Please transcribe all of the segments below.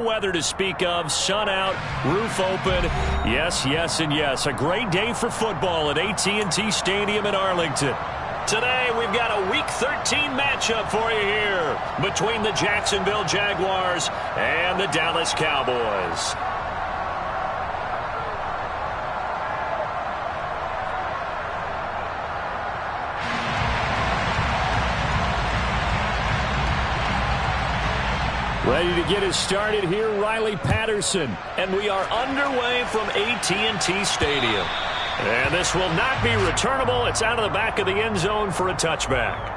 Weather to speak of, sun out, roof open. Yes, yes, and yes. A great day for football at AT&T Stadium in Arlington. Today, we've got a Week 13 matchup for you here between the Jacksonville Jaguars and the Dallas Cowboys. Ready to get us started here, Riley Patterson. And we are underway from AT&T Stadium. And this will not be returnable. It's out of the back of the end zone for a touchback.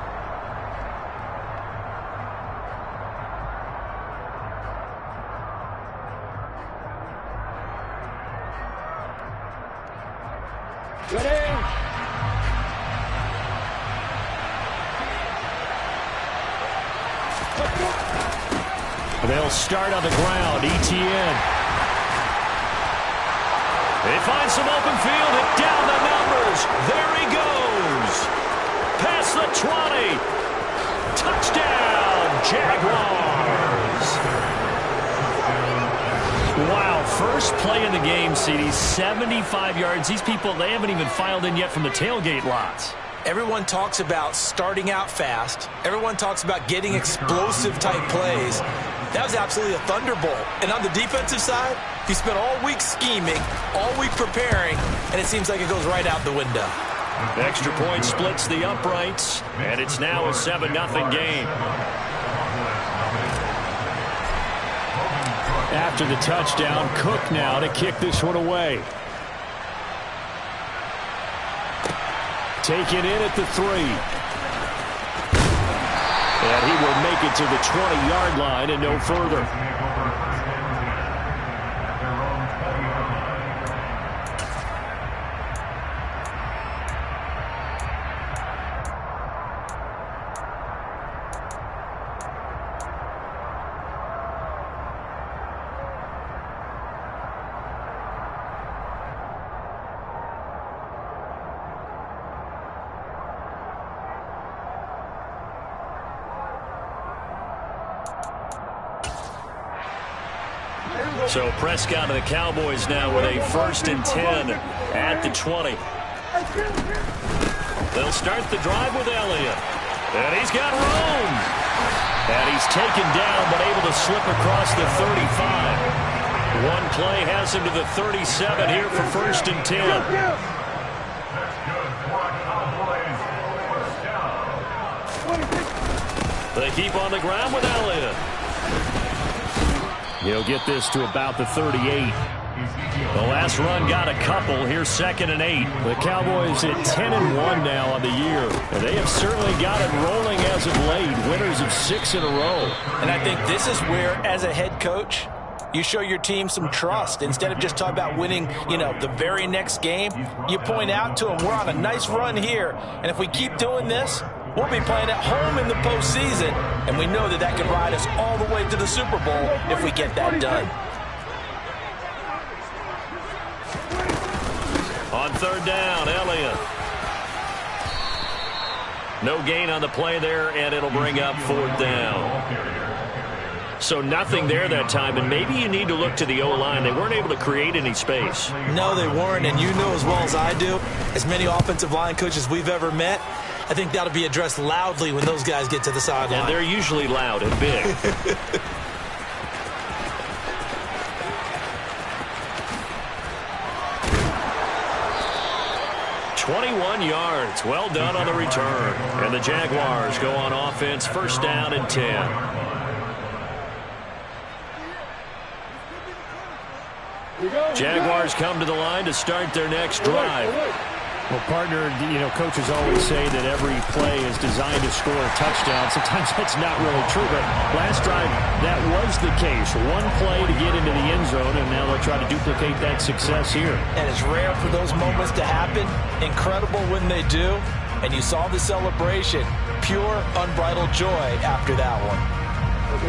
They'll start on the ground. ETN. They find some open field and down the numbers. There he goes. Past the 20. Touchdown, Jaguars. Wow, first play in the game, CD, 75 yards. These people, they haven't even filed in yet from the tailgate lots. Everyone talks about starting out fast. Everyone talks about getting explosive-type plays. That was absolutely a thunderbolt. And on the defensive side, you spent all week scheming, all week preparing, and it seems like it goes right out the window. Extra point splits the uprights, and it's now a 7-0 game. After the touchdown, Cook now to kick this one away. Taken in at the 3. And he will make it to the 20-yard line and no further. So Prescott and the Cowboys now with a 1st and 10 at the 20. They'll start the drive with Elliott. And he's got room. And he's taken down but able to slip across the 35. One play has him to the 37 here for 1st and 10. They keep on the ground with Elliott. He'll get this to about the 38. The last run got a couple. Here's 2nd and 8. The Cowboys at 10-1 now on the year. And they have certainly got it rolling as of late. Winners of 6 in a row. And I think this is where, as a head coach, you show your team some trust. Instead of just talking about winning, the very next game, you point out to them, we're on a nice run here. And if we keep doing this, we'll be playing at home in the postseason, and we know that that could ride us all the way to the Super Bowl if we get that done. On 3rd down, Elliott. No gain on the play there, and it'll bring up 4th down. So nothing there that time, and maybe you need to look to the O-line. They weren't able to create any space. No, they weren't, and you know as well as I do, as many offensive line coaches we've ever met, I think that'll be addressed loudly when those guys get to the sideline. And they're usually loud and big. 21 yards. Well done on the return. And the Jaguars go on offense, 1st down and 10. Jaguars come to the line to start their next drive. Well, partner, coaches always say that every play is designed to score a touchdown. Sometimes that's not really true, but last drive, that was the case. One play to get into the end zone, and now they'll try to duplicate that success here. And it's rare for those moments to happen. Incredible when they do. And you saw the celebration. Pure, unbridled joy after that one.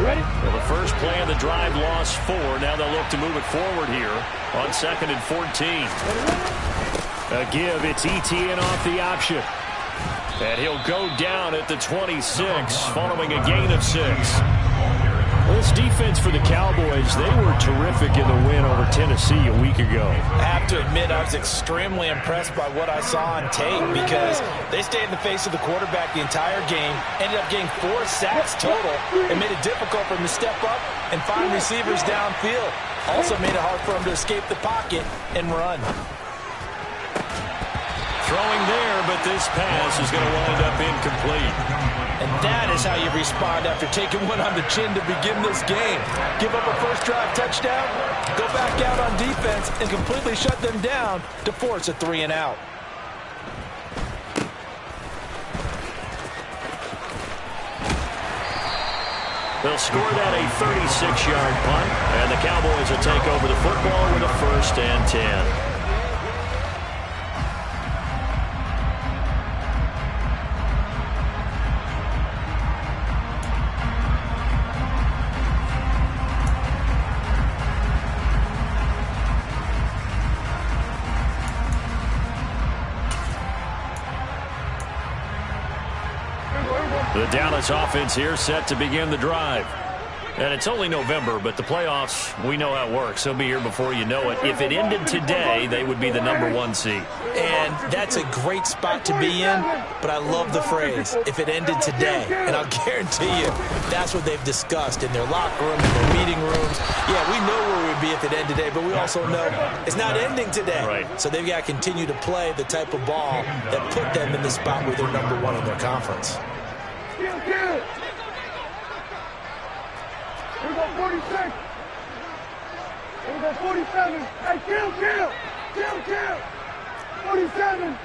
Ready? Well, the first play of the drive lost 4. Now they'll look to move it forward here on 2nd and 14. A give, it's ETN off the option. And he'll go down at the 26 following a gain of 6. This defense for the Cowboys, they were terrific in the win over Tennessee a week ago. I have to admit, I was extremely impressed by what I saw on tape because they stayed in the face of the quarterback the entire game, ended up getting 4 sacks total, and made it difficult for him to step up and find receivers downfield. Also made it hard for him to escape the pocket and run. Throwing there, but this pass is going to wind up incomplete. And that is how you respond after taking one on the chin to begin this game. Give up a first drive touchdown, go back out on defense, and completely shut them down to force a 3 and out. They'll score that a 36-yard punt, and the Cowboys will take over the football with a 1st and 10. The Dallas offense here set to begin the drive. And it's only November, but the playoffs, we know how it works. They'll be here before you know it. If it ended today, they would be the #1 seed. And that's a great spot to be in, but I love the phrase, if it ended today. And I'll guarantee you, that's what they've discussed in their locker room, in their meeting rooms. Yeah, we know where we would be if it ended today, but we also know it's not ending today. Right. So they've got to continue to play the type of ball that put them in the spot where they're #1 in their conference. Kill, kill. Here we go, 46. Here we go, 47. Hey, kill, kill. Kill, kill. 47.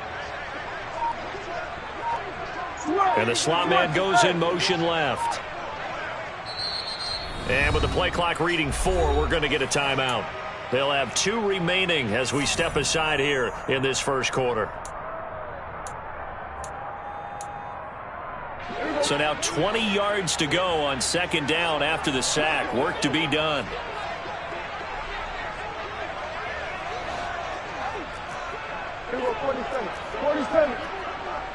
And the slot man goes in motion left. And with the play clock reading 4, we're going to get a timeout. They'll have 2 remaining as we step aside here in this first quarter. So now 20 yards to go on 2nd down after the sack. Work to be done. Here we go, 47. 47.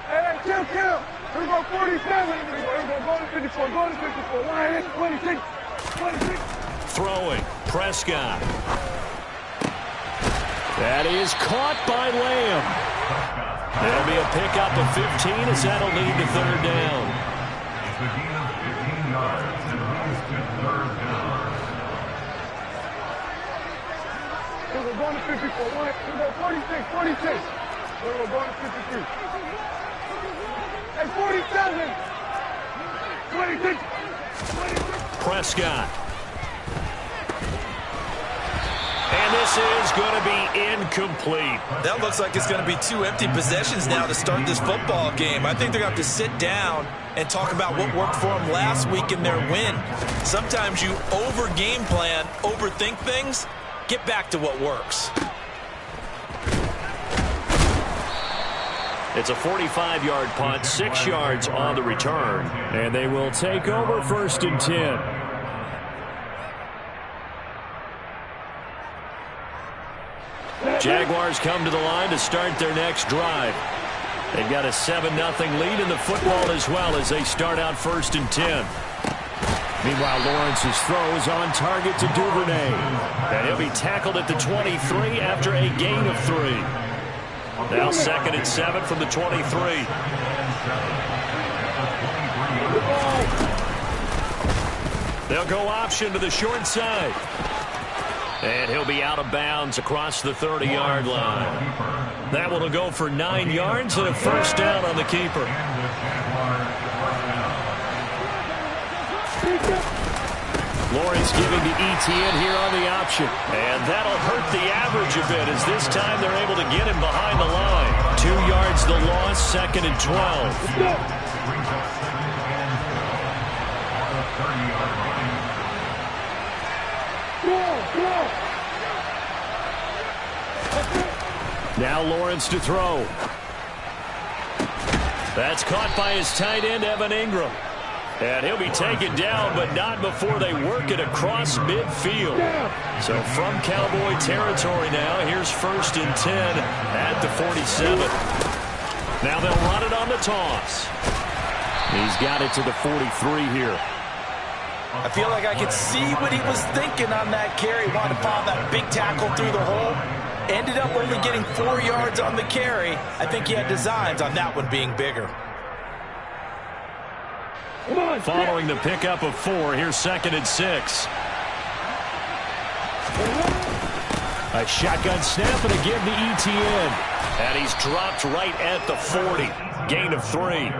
Hey, kill, kill. Here we go, 47. Here we go, go to 54. Go to 54. 26. 26. Throwing. Prescott. That is caught by Lamb. There'll be a pickup of 15 as that'll lead to 3rd down. We're going to 54. We're going to 46. 46. We're going to 53. Hey, 47. 26. 26. Prescott. And this is going to be incomplete. That looks like it's going to be 2 empty possessions now to start this football game. I think they're going to have to sit down and talk about what worked for them last week in their win. Sometimes you over-game plan, overthink things. Get back to what works. It's a 45-yard punt, 6 yards on the return. And they will take over 1st and 10. Jaguars come to the line to start their next drive. They've got a 7-0 lead in the football as well as they start out 1st and 10. Meanwhile, Lawrence's throw is on target to Duvernay. And he'll be tackled at the 23 after a gain of 3. Now 2nd and 7 from the 23. They'll go option to the short side. And he'll be out of bounds across the 30-yard line. That one will go for 9 yards and a 1st down on the keeper. Lawrence giving to ETN here on the option. And that'll hurt the average a bit as this time they're able to get him behind the line. 2 yards the loss, 2nd and 12. Now Lawrence to throw. That's caught by his tight end, Evan Ingram. And he'll be taken down, but not before they work it across midfield. So from Cowboy territory now, here's 1st and 10 at the 47. Now they'll run it on the toss. He's got it to the 43 here. I feel like I could see what he was thinking on that carry. Wanted to follow that big tackle through the hole. Ended up only getting 4 yards on the carry. I think he had designs on that one being bigger. Following the pickup of 4, here's 2nd and 6. A shotgun snap and a give to ETN. And he's dropped right at the 40. Gain of 3.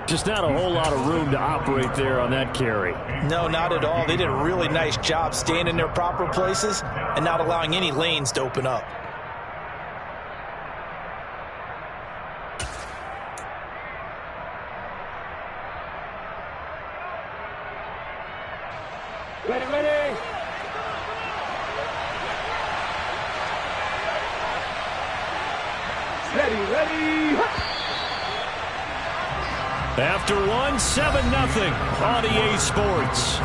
Just not a whole lot of room to operate there on that carry. No, not at all. They did a really nice job staying in their proper places and not allowing any lanes to open up. Ready, ready. Ready, ready. After 1, 7-0 on EA Sports.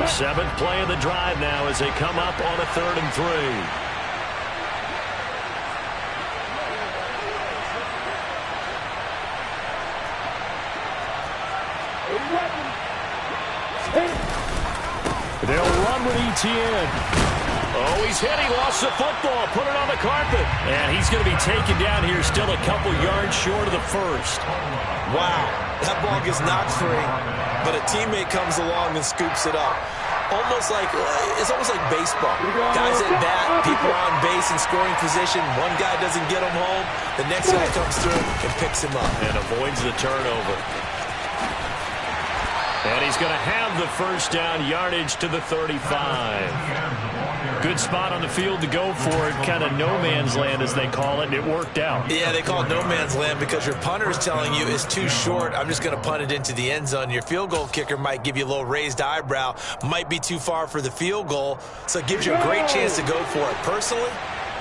Seventh play of the drive now as they come up on a 3rd and 3. They'll run with ETN. Oh, he's hit. He lost the football. Put it on the carpet. And he's going to be taken down here still a couple yards short of the 1st. Wow. That ball gets knocked free, but a teammate comes along and scoops it up. It's almost like baseball. Guys at bat, people are on base in scoring position. One guy doesn't get him home. The next guy comes through and picks him up. And avoids the turnover. And he's going to have the 1st down, yardage to the 35. Good spot on the field to go for it. Kind of no man's land, as they call it, and it worked out. Yeah, they call it no man's land because your punter is telling you it's too short. I'm just going to punt it into the end zone. Your field goal kicker might give you a little raised eyebrow. Might be too far for the field goal, so it gives you a great chance to go for it. Personally,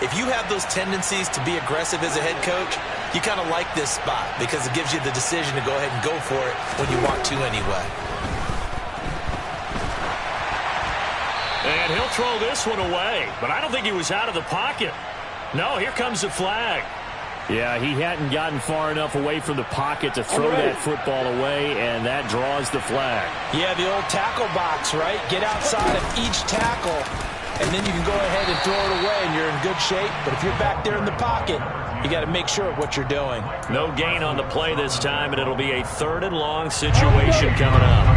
if you have those tendencies to be aggressive as a head coach, you kind of like this spot because it gives you the decision to go ahead and go for it when you want to anyway. And he'll throw this one away, but I don't think he was out of the pocket. No, here comes the flag. Yeah, he hadn't gotten far enough away from the pocket to throw that football away, and that draws the flag. Yeah, the old tackle box, right? Get outside of each tackle, and then you can go ahead and throw it away, and you're in good shape. But if you're back there in the pocket, you got to make sure of what you're doing. No gain on the play this time, and it'll be a 3rd and long situation coming up.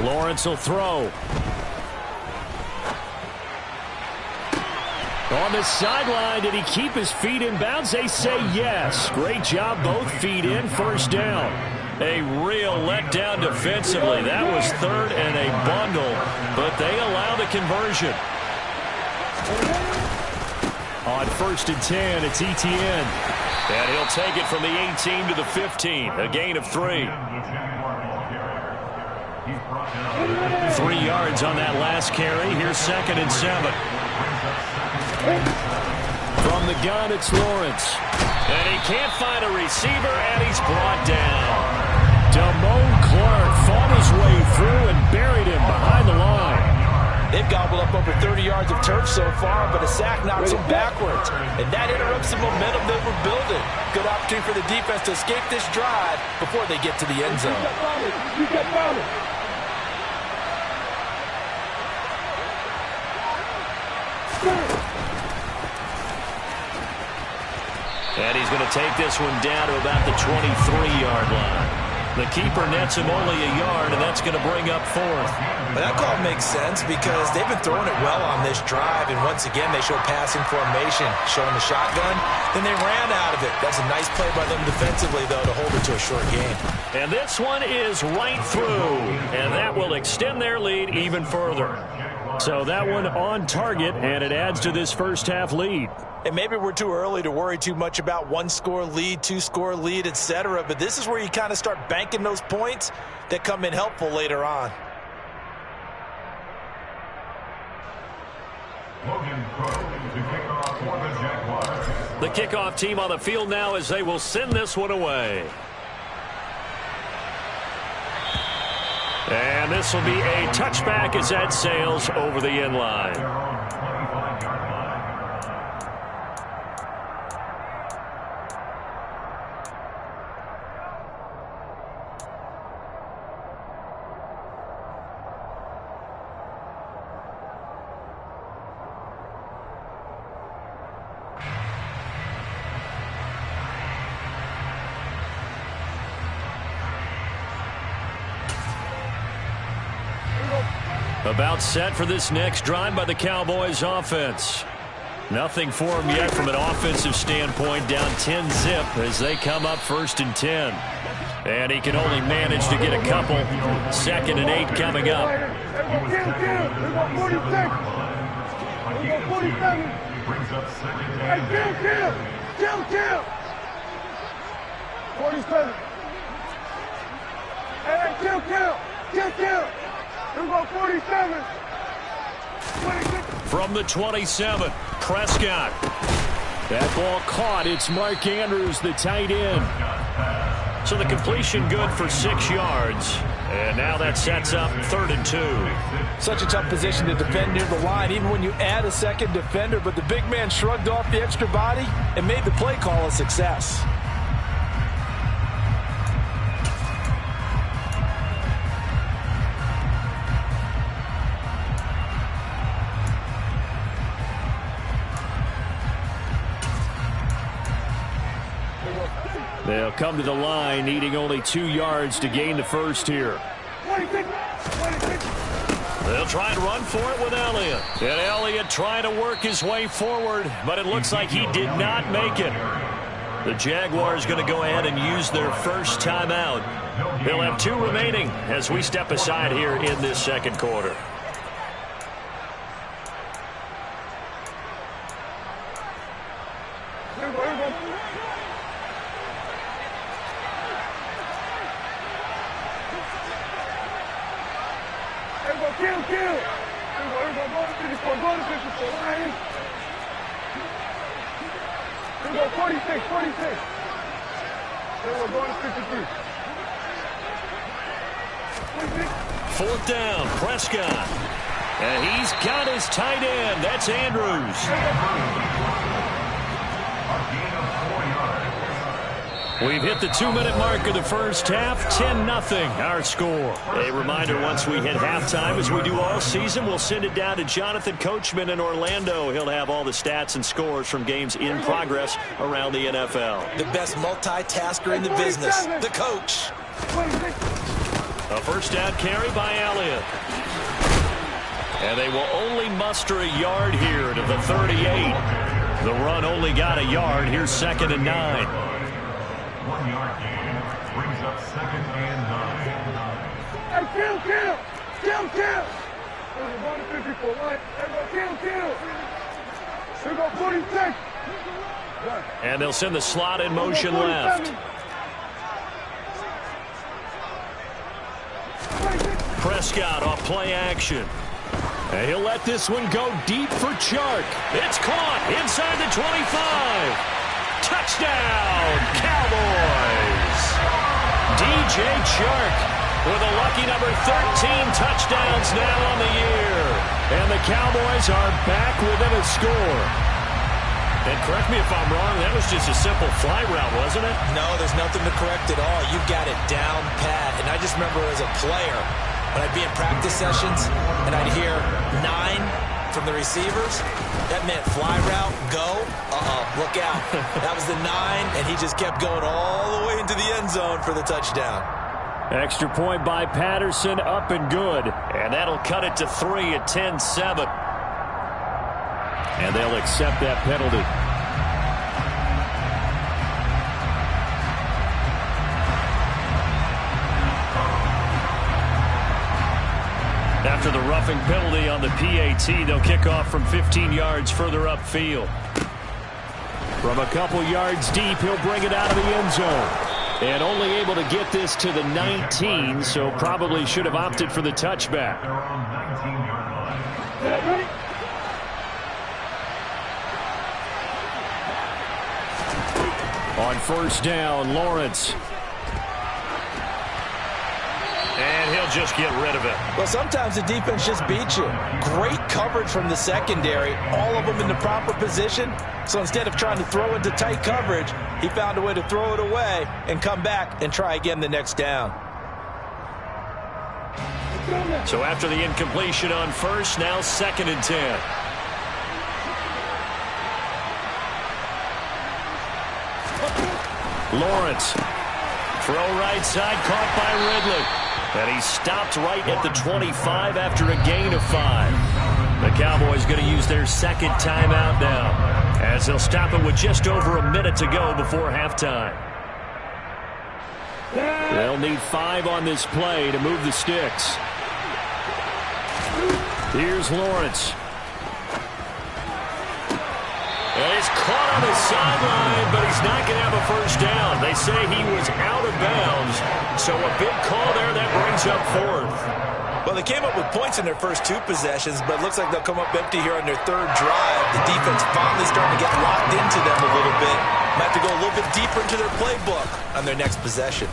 Lawrence will throw. On the sideline, did he keep his feet in bounds? They say yes. Great job, both feet in, 1st down. A real letdown defensively. That was 3rd and a bundle, but they allow the conversion. On 1st and 10, it's ETN. And he'll take it from the 18 to the 15, a gain of 3. 3 yards on that last carry. Here's 2nd and 7. From the gun, it's Lawrence. And he can't find a receiver, and he's brought down. Damone Clark fought his way through and buried him behind the line. They've gobbled up over 30 yards of turf so far, but a sack knocks them backwards. And that interrupts the momentum they were building. Good opportunity for the defense to escape this drive before they get to the end zone. And he's going to take this one down to about the 23-yard line. The keeper nets him only a yard, and that's going to bring up 4th. Well, that call makes sense because they've been throwing it well on this drive, and once again, they show passing formation, showing the shotgun. Then they ran out of it. That's a nice play by them defensively, though, to hold it to a short game. And this one is right through, and that will extend their lead even further. So that one on target, and it adds to this 1st half lead. And maybe we're too early to worry too much about one-score lead, two-score lead, etc. But this is where you kind of start banking those points that come in helpful later on. The kickoff team on the field now as they will send this one away. And this will be a touchback as that sails over the end line. About set for this next drive by the Cowboys offense. Nothing for them yet from an offensive standpoint, down 10-zip as they come up 1st and 10. And he can only manage to get a couple. 2nd and 8 coming up. 47. Hey, kill. We're going 47. 26. From the 27, Prescott. That ball caught. It's Mark Andrews, the tight end. So the completion good for 6 yards. And now that sets up 3rd and 2. Such a tough position to defend near the line, even when you add a second defender. But the big man shrugged off the extra body and made the play call a success. They'll come to the line, needing only 2 yards to gain the first here. 26. They'll try and run for it with Elliott. And Elliott trying to work his way forward, but it looks like he did not make it. The Jaguars going to go ahead and use their first timeout. They'll have 2 remaining as we step aside here in this second quarter. Kill. We're going to go to 54. Go to 54. Line. We're going 46. Then we're going to 53. 4th down, Prescott. And he's got his tight end. That's Andrews. We've hit the 2-minute mark of the first half. 10-0 our score. A reminder, once we hit halftime, as we do all season, we'll send it down to Jonathan Coachman in Orlando. He'll have all the stats and scores from games in progress around the NFL. The best multitasker in the business, the coach. A first down carry by Elliott. And they will only muster a yard here to the 38. The run only got a yard. Here's 2nd and 9. 1 yard gain brings up 2nd and 9. Hey, kill. We're going to 54. Line. Kill. We're going 46. And they'll send the slot in motion left. Prescott off play action. And he'll let this one go deep for Chark. It's caught inside the 25. Touchdown, Cowboys! DJ Chark with a lucky number 13 touchdowns now on the year. And the Cowboys are back within a score. And correct me if I'm wrong, that was just a simple fly route, wasn't it? No, there's nothing to correct at all. You got it down pat. And I just remember as a player, when I'd be in practice sessions and I'd hear 9 from the receivers, that meant fly route, go, look out. That was the 9, and he just kept going all the way into the end zone for the touchdown. Extra point by Patterson, up and good. And that'll cut it to 3 at 10-7. And they'll accept that penalty. After the roughing penalty on the PAT, they'll kick off from 15 yards further upfield. From a couple yards deep, he'll bring it out of the end zone. And only able to get this to the 19, so probably should have opted for the touchback. They're on 19-yard line. On first down, Lawrence. And he'll just get rid of it. Well, sometimes the defense just beats you. Great coverage from the secondary, all of them in the proper position. So instead of trying to throw into tight coverage, he found a way to throw it away and come back and try again the next down. So after the incompletion on first, now 2nd and 10. Lawrence. Throw right side, caught by Ridley. And he's stopped right at the 25 after a gain of 5. The Cowboys going to use their 2nd timeout now, as they'll stop it with just over a minute to go before halftime. They'll need 5 on this play to move the sticks. Here's Lawrence. And he's caught on the sideline, but he's not going to have a first down. They say he was out of bounds, so a big call there that brings up 4th. Well, they came up with points in their first 2 possessions, but it looks like they'll come up empty here on their 3rd drive. The defense finally starting to get locked into them a little bit. Might have to go a little bit deeper into their playbook on their next possession.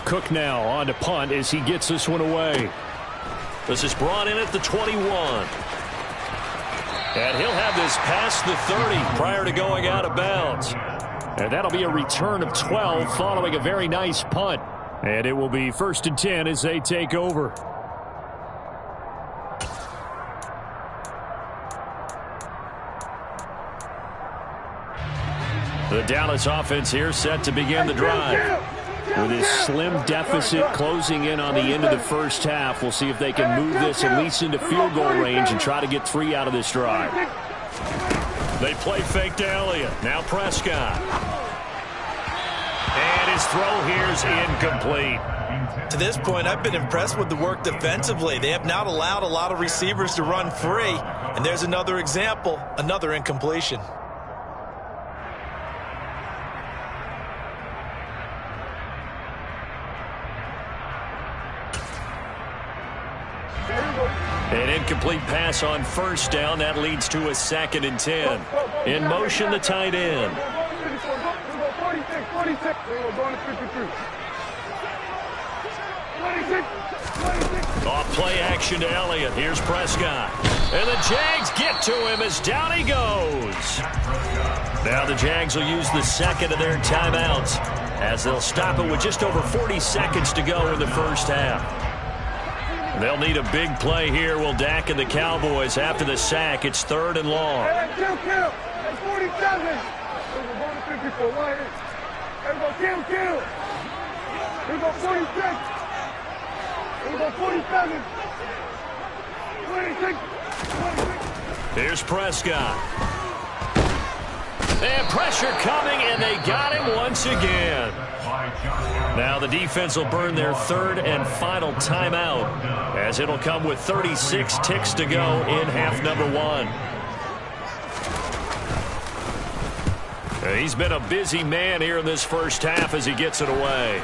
Cook now on to punt as he gets this one away. This is brought in at the 21. And he'll have this past the 30 prior to going out of bounds. And that'll be a return of 12 following a very nice punt. And it will be 1st and 10 as they take over. The Dallas offense here set to begin the drive. With his slim deficit closing in on the end of the first half, we'll see if they can move this at least into field goal range and try to get 3 out of this drive. They play fake to Elliott. Now Prescott. And his throw here's incomplete. To this point, I've been impressed with the work defensively. They have not allowed a lot of receivers to run free. And there's another example, another incompletion. An incomplete pass on first down. That leads to a 2nd and 10. In motion, the tight end. 46. Off play action to Elliott. Here's Prescott. And the Jags get to him as down he goes. Now the Jags will use the 2nd of their timeouts as they'll stop it with just over 40 seconds to go in the first half. They'll need a big play here. Will Dak and the Cowboys after the sack. It's 3rd and long. Kill. That's 47. We're going to 54. Everybody kill. We're going 46. We're going 47. 26. Here's Prescott. And pressure coming, and they got him once again. Now the defense will burn their 3rd and final timeout, as it'll come with 36 ticks to go in half number 1. He's been a busy man here in this first half as he gets it away.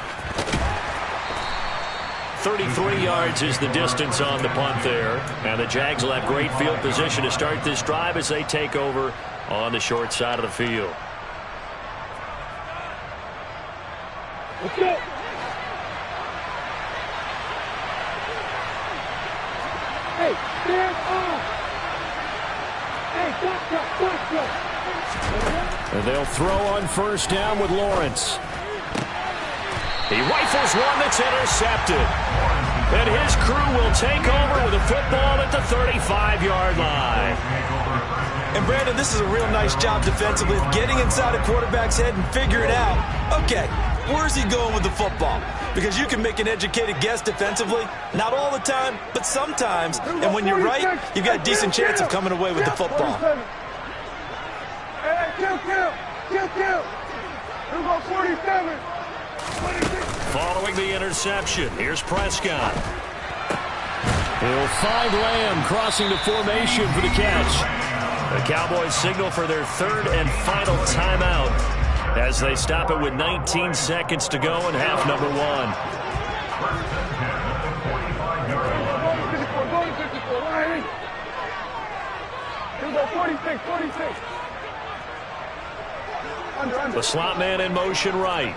33 yards is the distance on the punt there. And the Jags will have great field position to start this drive as they take over on the short side of the field. Let's go. Hey, stand up. Hey, go. And they'll throw on first down with Lawrence. He rifles one that's intercepted. And his crew will take over with a football at the 35-yard line. And Brandon, this is a real nice job defensively of getting inside a quarterback's head and figure it out. Okay, where's he going with the football? Because you can make an educated guess defensively. Not all the time, but sometimes. And when you're right, you've got a decent chance of coming away with the football. Hey, kill. We're going 47. 26. Following the interception, here's Prescott. He'll find Lamb crossing the formation for the catch. The Cowboys signal for their third and final timeout as they stop it with 19 seconds to go in half number 1. Here we go, 46, 46. Under. The slot man in motion right.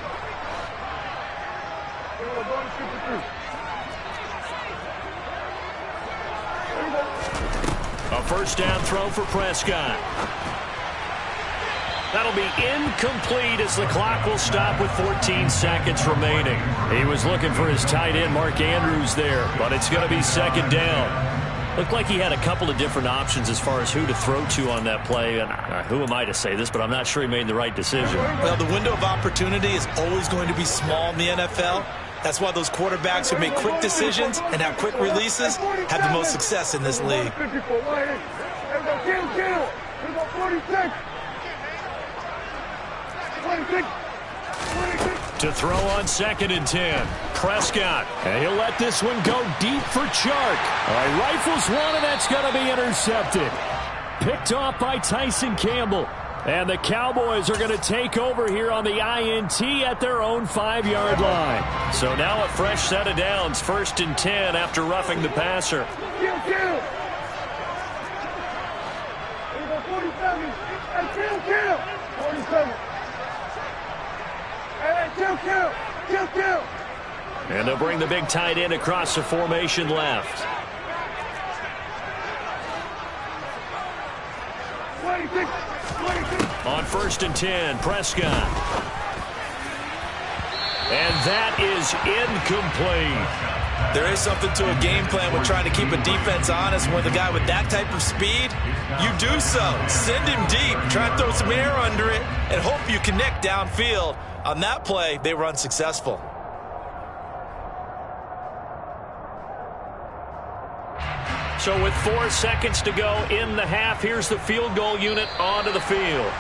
Here we go, going to 53. Here we go. A first down throw for Prescott. That'll be incomplete as the clock will stop with 14 seconds remaining. He was looking for his tight end, Mark Andrews, there, but it's going to be second down. Looked like he had a couple of different options as far as who to throw to on that play. And who am I to say this, but I'm not sure he made the right decision. Well, the window of opportunity is always going to be small in the NFL. That's why those quarterbacks who make quick decisions and have quick releases have the most success in this league. 54, here we go, kill. Here we go, 46. 26. 26. To throw on second and 10. Prescott. And he'll let this one go deep for Chark. All right, rifles one, and that's going to be intercepted. Picked off by Tyson Campbell. And the Cowboys are going to take over here on the INT at their own 5-yard line. So now a fresh set of downs, first and 10 after roughing the passer. Kill. Here we go, 47. Hey, kill. 47. Hey, kill. And they'll bring the big tight end across the formation left. 26. On first and 10, Prescott. And that is incomplete. There is something to a game plan with trying to keep a defense honest. When the guy with that type of speed, you do so. Send him deep. Try and throw some air under it and hope you connect downfield. On that play, they were unsuccessful. So with 4 seconds to go in the half, here's the field goal unit onto the field.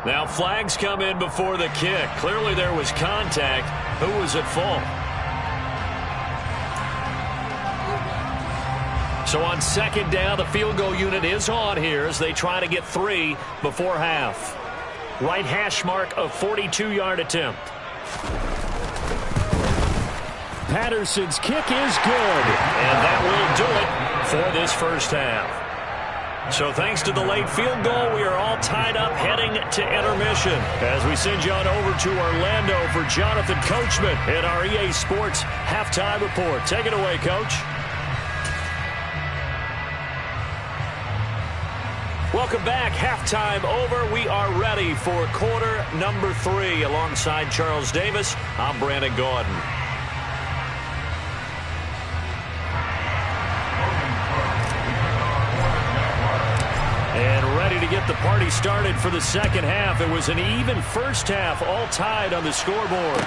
Now flags come in before the kick. Clearly there was contact. Who was at fault? So on second down, the field goal unit is on here as they try to get 3 before half. Right hash mark of 42-yard attempt. Patterson's kick is good. And that will do it for this first half. So thanks to the late field goal, we are all tied up heading to intermission as we send you on over to Orlando for Jonathan Coachman at our EA Sports Halftime Report. Take it away, Coach. Welcome back. Halftime over. We are ready for quarter number 3. Alongside Charles Davis, I'm Brandon Gordon. And ready to get the party started for the second half. It was an even first half, all tied on the scoreboard.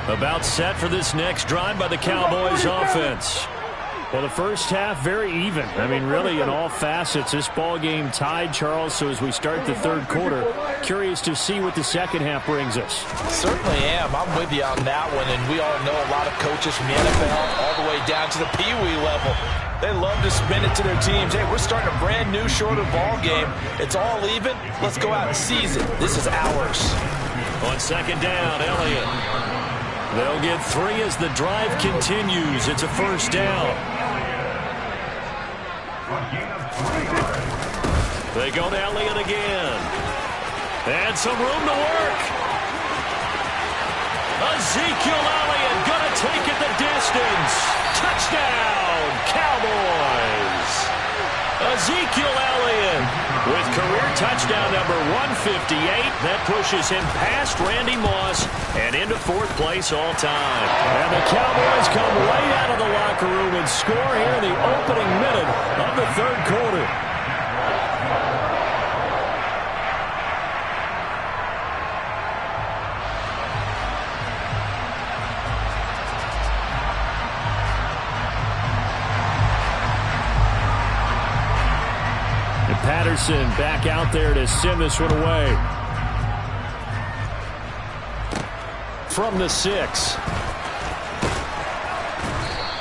About set for this next drive by the Cowboys offense. Well, the first half, very even. I mean, really, in all facets, this ball game tied, Charles. So as we start the third quarter, curious to see what the second half brings us. Certainly am. I'm with you on that one. And we all know a lot of coaches from the NFL all the way down to the Pee-wee level. They love to spin it to their teams. Hey, we're starting a brand new, shorter ball game. It's all even. Let's go out and seize it. This is ours. On second down, Elliott. They'll get 3 as the drive continues. It's a first down. They go to Elliott again. And some room to work. Ezekiel Elliott going to take it the distance. Touchdown, Cowboys. Ezekiel Elliott with career touchdown number 158. That pushes him past Randy Moss and into 4th place all time. And the Cowboys come right out of the locker room and score here in the opening minute of the third quarter. Anderson back out there to send this one away. From the 6.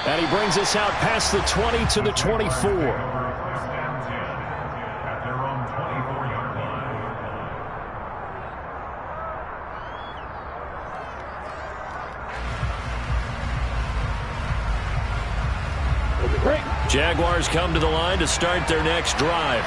And he brings us out past the 20 to the 24. Jaguars come to the line to start their next drive.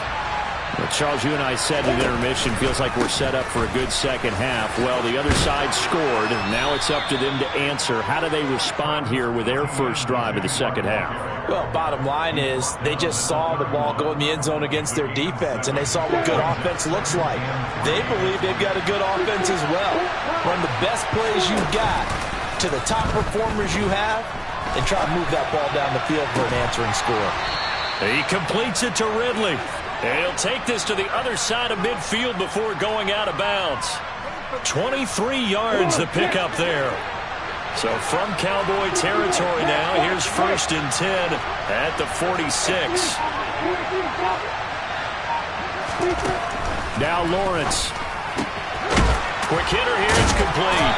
Well, Charles, you and I said in intermission, feels like we're set up for a good second half. Well, the other side scored. Now it's up to them to answer. How do they respond here with their first drive of the second half? Well, bottom line is they just saw the ball go in the end zone against their defense, and they saw what good offense looks like. They believe they've got a good offense as well. Run the best plays you've got to the top performers you have, and try to move that ball down the field for an answering score. He completes it to Ridley. And he'll take this to the other side of midfield before going out of bounds. 23 yards the pickup there. So from Cowboy territory now, here's 1st and 10 at the 46. Now Lawrence. Quick hitter here, it's complete.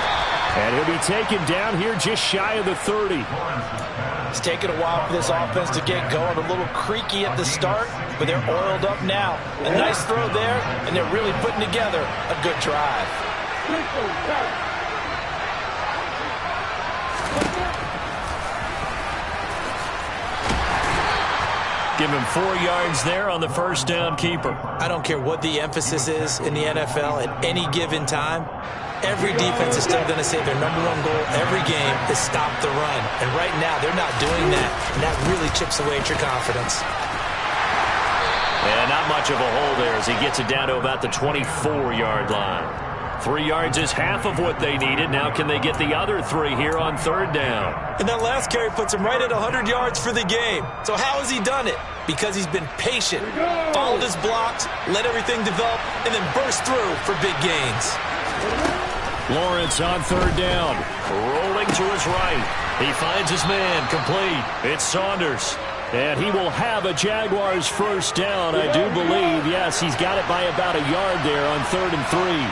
And he'll be taken down here just shy of the 30. It's taken a while for this offense to get going. A little creaky at the start, but they're oiled up now. A nice throw there, and they're really putting together a good drive. Give him 4 yards there on the first down keeper. I don't care what the emphasis is in the NFL at any given time. Every defense is still going to say their #1 goal every game is stop the run. And right now, they're not doing that. And that really chips away at your confidence. And not much of a hole there as he gets it down to about the 24-yard line. 3 yards is half of what they needed. Now can they get the other 3 here on 3rd down? And that last carry puts him right at 100 yards for the game. So how has he done it? Because he's been patient, followed his blocks, let everything develop, and then burst through for big gains. Lawrence on 3rd down. Rolling to his right. He finds his man complete. It's Saunders. And he will have a Jaguars first down, I do believe. Yes, he's got it by about a yard there on 3rd and 3.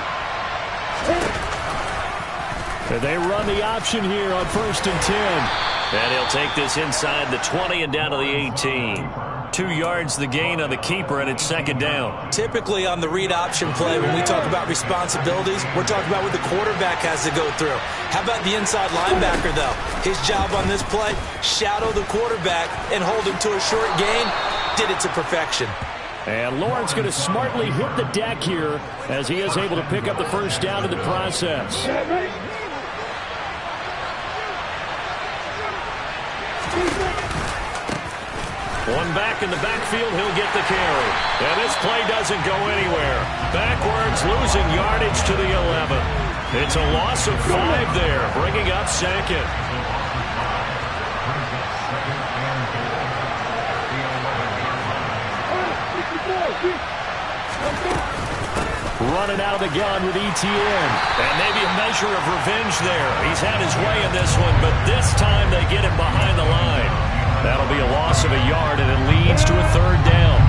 And they run the option here on 1st and 10. And he'll take this inside the 20 and down to the 18. 2 yards the gain on the keeper, and it's 2nd down. Typically on the read option play, when we talk about responsibilities, we're talking about what the quarterback has to go through. How about the inside linebacker, though? His job on this play, shadow the quarterback and hold him to a short gain. Did it to perfection. And Lawrence going to smartly hit the deck here as he is able to pick up the first down in the process. One back in the backfield, he'll get the carry. And this play doesn't go anywhere. Backwards, losing yardage to the 11. It's a loss of 5 there, bringing up 2nd. Running out of the gun with ETN. And maybe a measure of revenge there. He's had his way in this one, but this time they get him behind the line. That'll be a loss of a yard, and it leads to a 3rd down.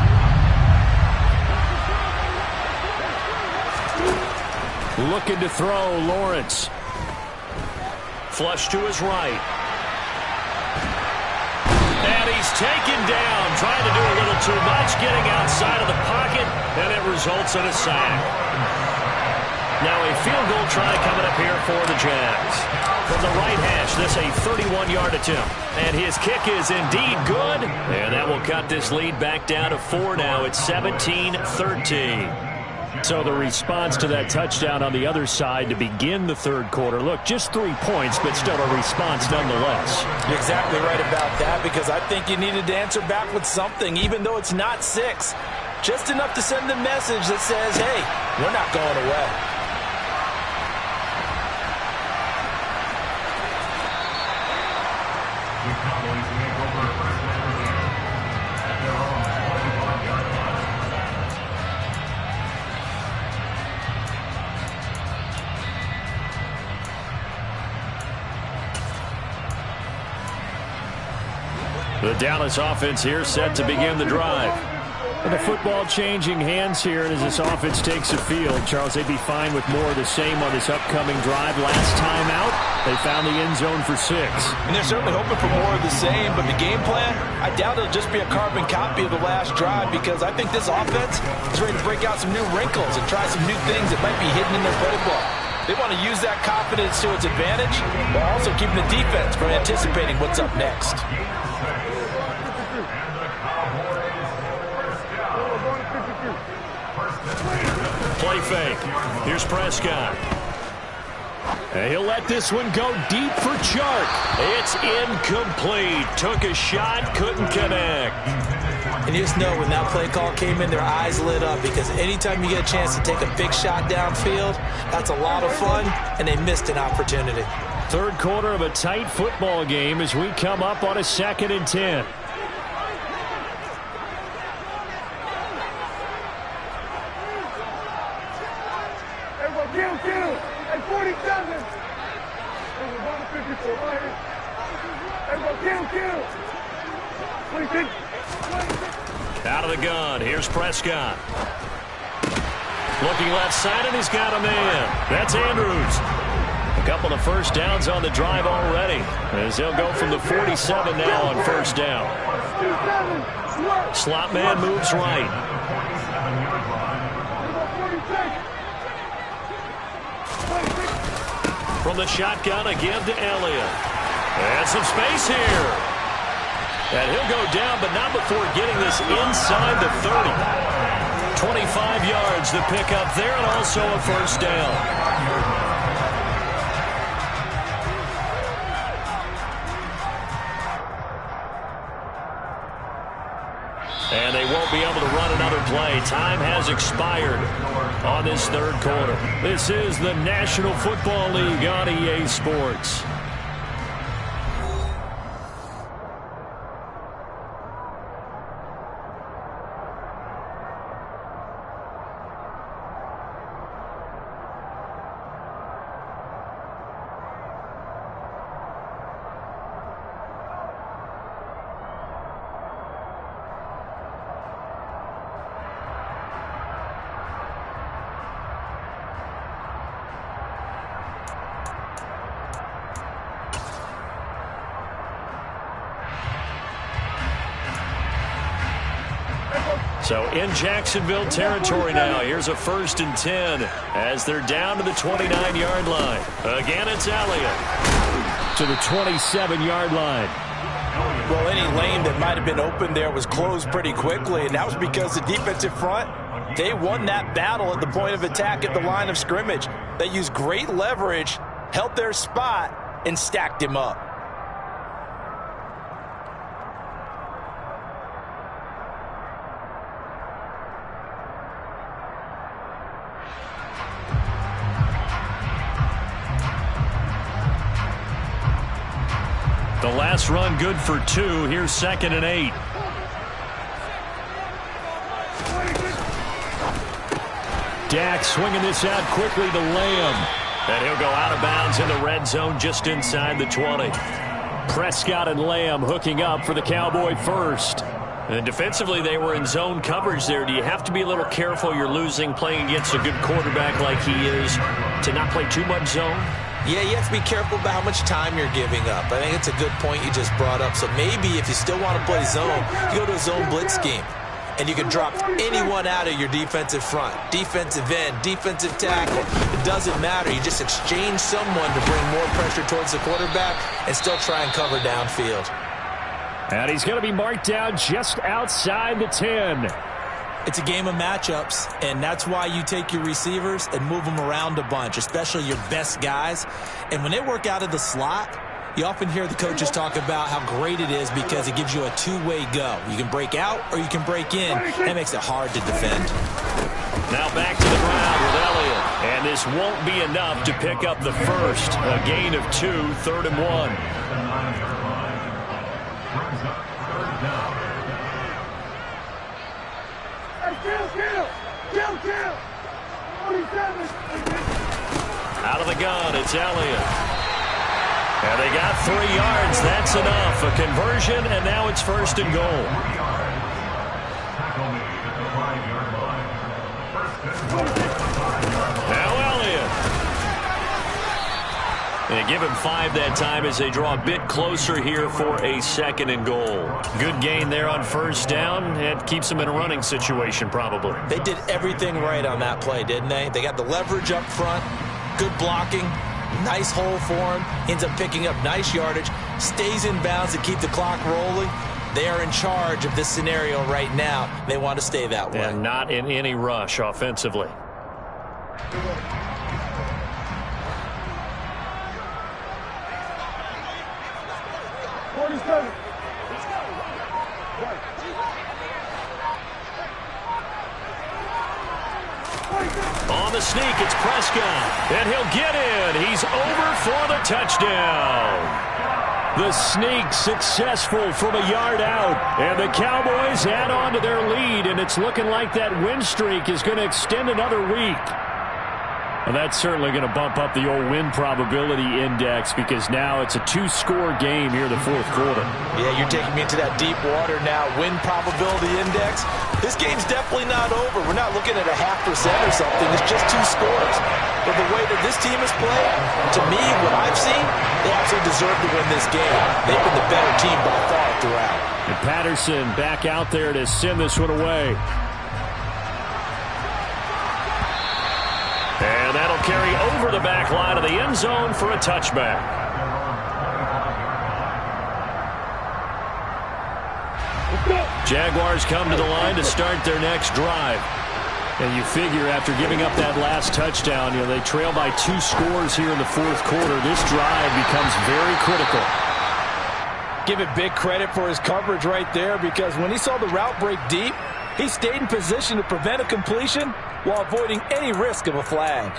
Looking to throw, Lawrence. Flush to his right. And he's taken down, trying to do a little too much, getting outside of the pocket, and it results in a sack. Now a field goal try coming up here for the Jags. From the right hash, this a 31-yard attempt. And his kick is indeed good. And that will cut this lead back down to 4 now. It's 17-13. So the response to that touchdown on the other side to begin the 3rd quarter. Look, just 3 points, but still a response nonetheless. You're exactly right about that, because I think you needed to answer back with something, even though it's not 6. Just enough to send a message that says, hey, we're not going away. The Dallas offense here set to begin the drive. And the football changing hands here as this offense takes the field. Charles, they'd be fine with more of the same on this upcoming drive. Last time out, they found the end zone for 6. And they're certainly hoping for more of the same, but the game plan, I doubt it'll just be a carbon copy of the last drive, because I think this offense is ready to break out some new wrinkles and try some new things that might be hidden in their playbook. They want to use that confidence to its advantage, while also keeping the defense from anticipating what's up next. Play fake. Here's Prescott. And he'll let this one go deep for Chark. It's incomplete. Took a shot, couldn't connect. And you just know when that play call came in, their eyes lit up, because anytime you get a chance to take a big shot downfield, that's a lot of fun, and they missed an opportunity. Third quarter of a tight football game as we come up on a 2nd and 10. Kill. At 47. Everybody 54. Right here. Everybody kill. 26. Out of the gun. Here's Prescott. Looking left side, and he's got a man. That's Andrews. A couple of first downs on the drive already, as he'll go from the 47 now on first down. Slot man moves right. From the shotgun, again to Elliott. And some space here. And he'll go down, but not before getting this inside the 30. 25 yards to pick up there, and also a first down. And they won't be able to run another play. Time has expired on this third quarter. This is the National Football League on EA Sports. So in Jacksonville territory now. Here's a 1st and 10 as they're down to the 29-yard line. Again, it's Elliott to the 27-yard line. Well, any lane that might have been open there was closed pretty quickly, and that was because the defensive front, they won that battle at the point of attack at the line of scrimmage. They used great leverage, held their spot, and stacked him up. The last run good for 2. Here's 2nd and 8. Dak swinging this out quickly to Lamb. And he'll go out of bounds in the red zone just inside the 20. Prescott and Lamb hooking up for the Cowboy first. And defensively, they were in zone coverage there. Do you have to be a little careful? You're losing playing against a good quarterback like he is to not play too much zone? Yeah, you have to be careful about how much time you're giving up. I think it's a good point you just brought up. So maybe if you still want to play zone, you go to a zone blitz scheme. And you can drop anyone out of your defensive front. Defensive end, defensive tackle. It doesn't matter. You just exchange someone to bring more pressure towards the quarterback and still try and cover downfield. And he's going to be marked down just outside the 10. It's a game of matchups, and that's why you take your receivers and move them around a bunch, especially your best guys. And when they work out of the slot, you often hear the coaches talk about how great it is because it gives you a two-way go. You can break out or you can break in. That makes it hard to defend. Now back to the ground with Elliott. And this won't be enough to pick up the first. A gain of 2, 3rd and 1. Kill. 47. Out of the gun, it's Elliott. And they got 3 yards. That's enough. A conversion, and now it's 1st and goal. Now Elliott. And give him 5 that time as they draw a bit closer here for a 2nd and goal. Good gain there on 1st down. It keeps them in a running situation probably. They did everything right on that play, didn't they? They got the leverage up front, good blocking, nice hole for him, ends up picking up nice yardage, stays in bounds to keep the clock rolling. They are in charge of this scenario right now. They want to stay that way. And not in any rush offensively. On the sneak, it's Prescott. And he'll get in. He's over for the touchdown. The sneak successful from a yard out. And the Cowboys add on to their lead. And it's looking like that win streak is going to extend another week. Well, that's certainly going to bump up the old win probability index because now it's a 2-score game here in the 4th quarter. Yeah, you're taking me into that deep water now. Win probability index. This game's definitely not over. We're not looking at a 0.5% or something. It's just 2 scores. But the way that this team has played, to me, what I've seen, they absolutely deserve to win this game. They've been the better team by far throughout. And Patterson back out there to send this one away. And that'll carry over the back line of the end zone for a touchback. Jaguars come to the line to start their next drive. And you figure after giving up that last touchdown, they trail by 2 scores here in the 4th quarter. This drive becomes very critical. Give it big credit for his coverage right there because when he saw the route break deep, he stayed in position to prevent a completion while avoiding any risk of a flag.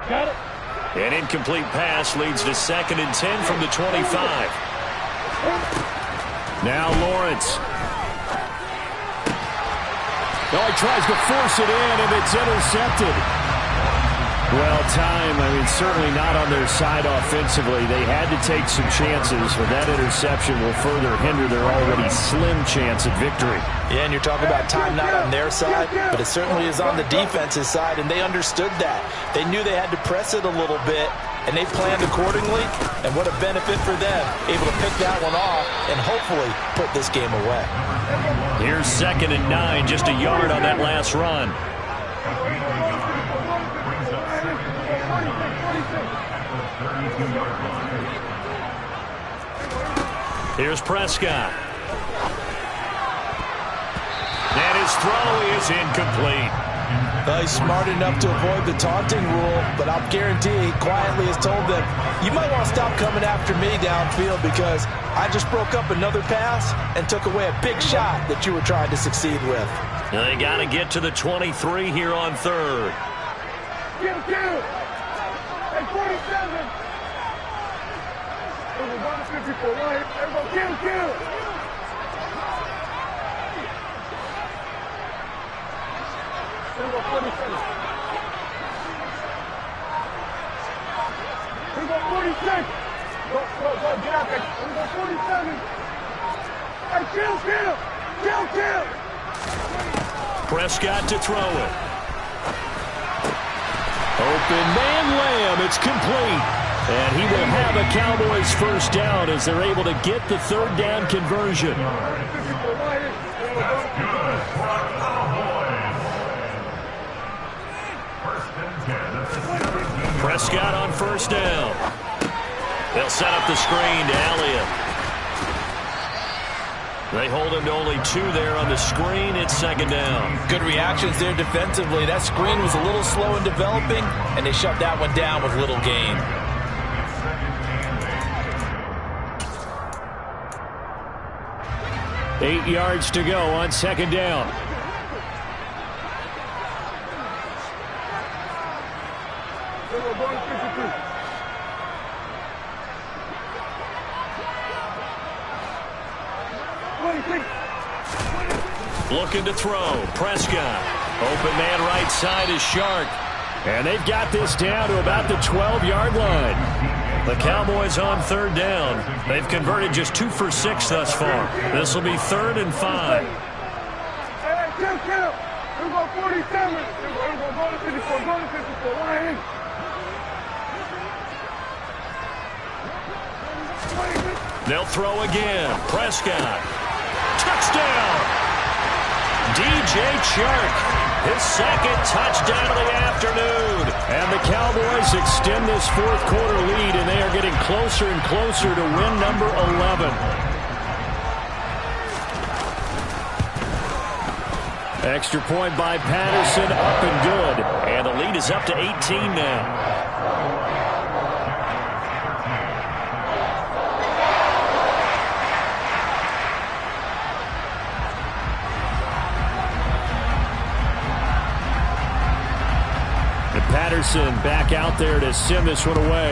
Got it. An incomplete pass leads to 2nd and 10 from the 25. Now Lawrence. Oh, he tries to force it in, and it's intercepted. Well, time, certainly not on their side offensively. They had to take some chances, but that interception will further hinder their already slim chance at victory. Yeah, and you're talking about time not on their side, but it certainly is on the defense's side, and they understood that. They knew they had to press it a little bit, and they planned accordingly, and what a benefit for them, able to pick that one off and hopefully put this game away. Here's 2nd and 9, just a yard on that last run. Here's Prescott. And his throw is incomplete. Well, he's smart enough to avoid the taunting rule, but I'll guarantee he quietly has told them, you might want to stop coming after me downfield because I just broke up another pass and took away a big shot that you were trying to succeed with. Now they got to get to the 23 here on 3rd. Get him. Hey, 47. Everyone, 54 line. Everybody, get him. Everyone, 47. Everyone, 46. Go, get out there. Everyone, 47. Hey, kill. Prescott to throw it. Open man Lamb, it's complete. And he will have a Cowboys 1st down as they're able to get the 3rd down conversion. Prescott on first down. They'll set up the screen to Elliott. They hold him to only 2 there on the screen. It's second down. Good reactions there defensively. That screen was a little slow in developing, and they shut that one down with little gain. Eight yards to go on second down. Looking to throw. Prescott. Open man right side is Shark. And they've got this down to about the 12-yard line. The Cowboys on third down. They've converted just 2 for 6 thus far. This will be 3rd and 5. Hey, count. We're going 47. We're going to go to 54. Go to 54. Line in. They'll throw again. Prescott. Touchdown. DJ Chark, his second touchdown of the afternoon. And the Cowboys extend this fourth quarter lead, and they are getting closer and closer to win number 11. Extra point by Patterson, up and good. And the lead is up to 18 now. Patterson back out there to send this one away.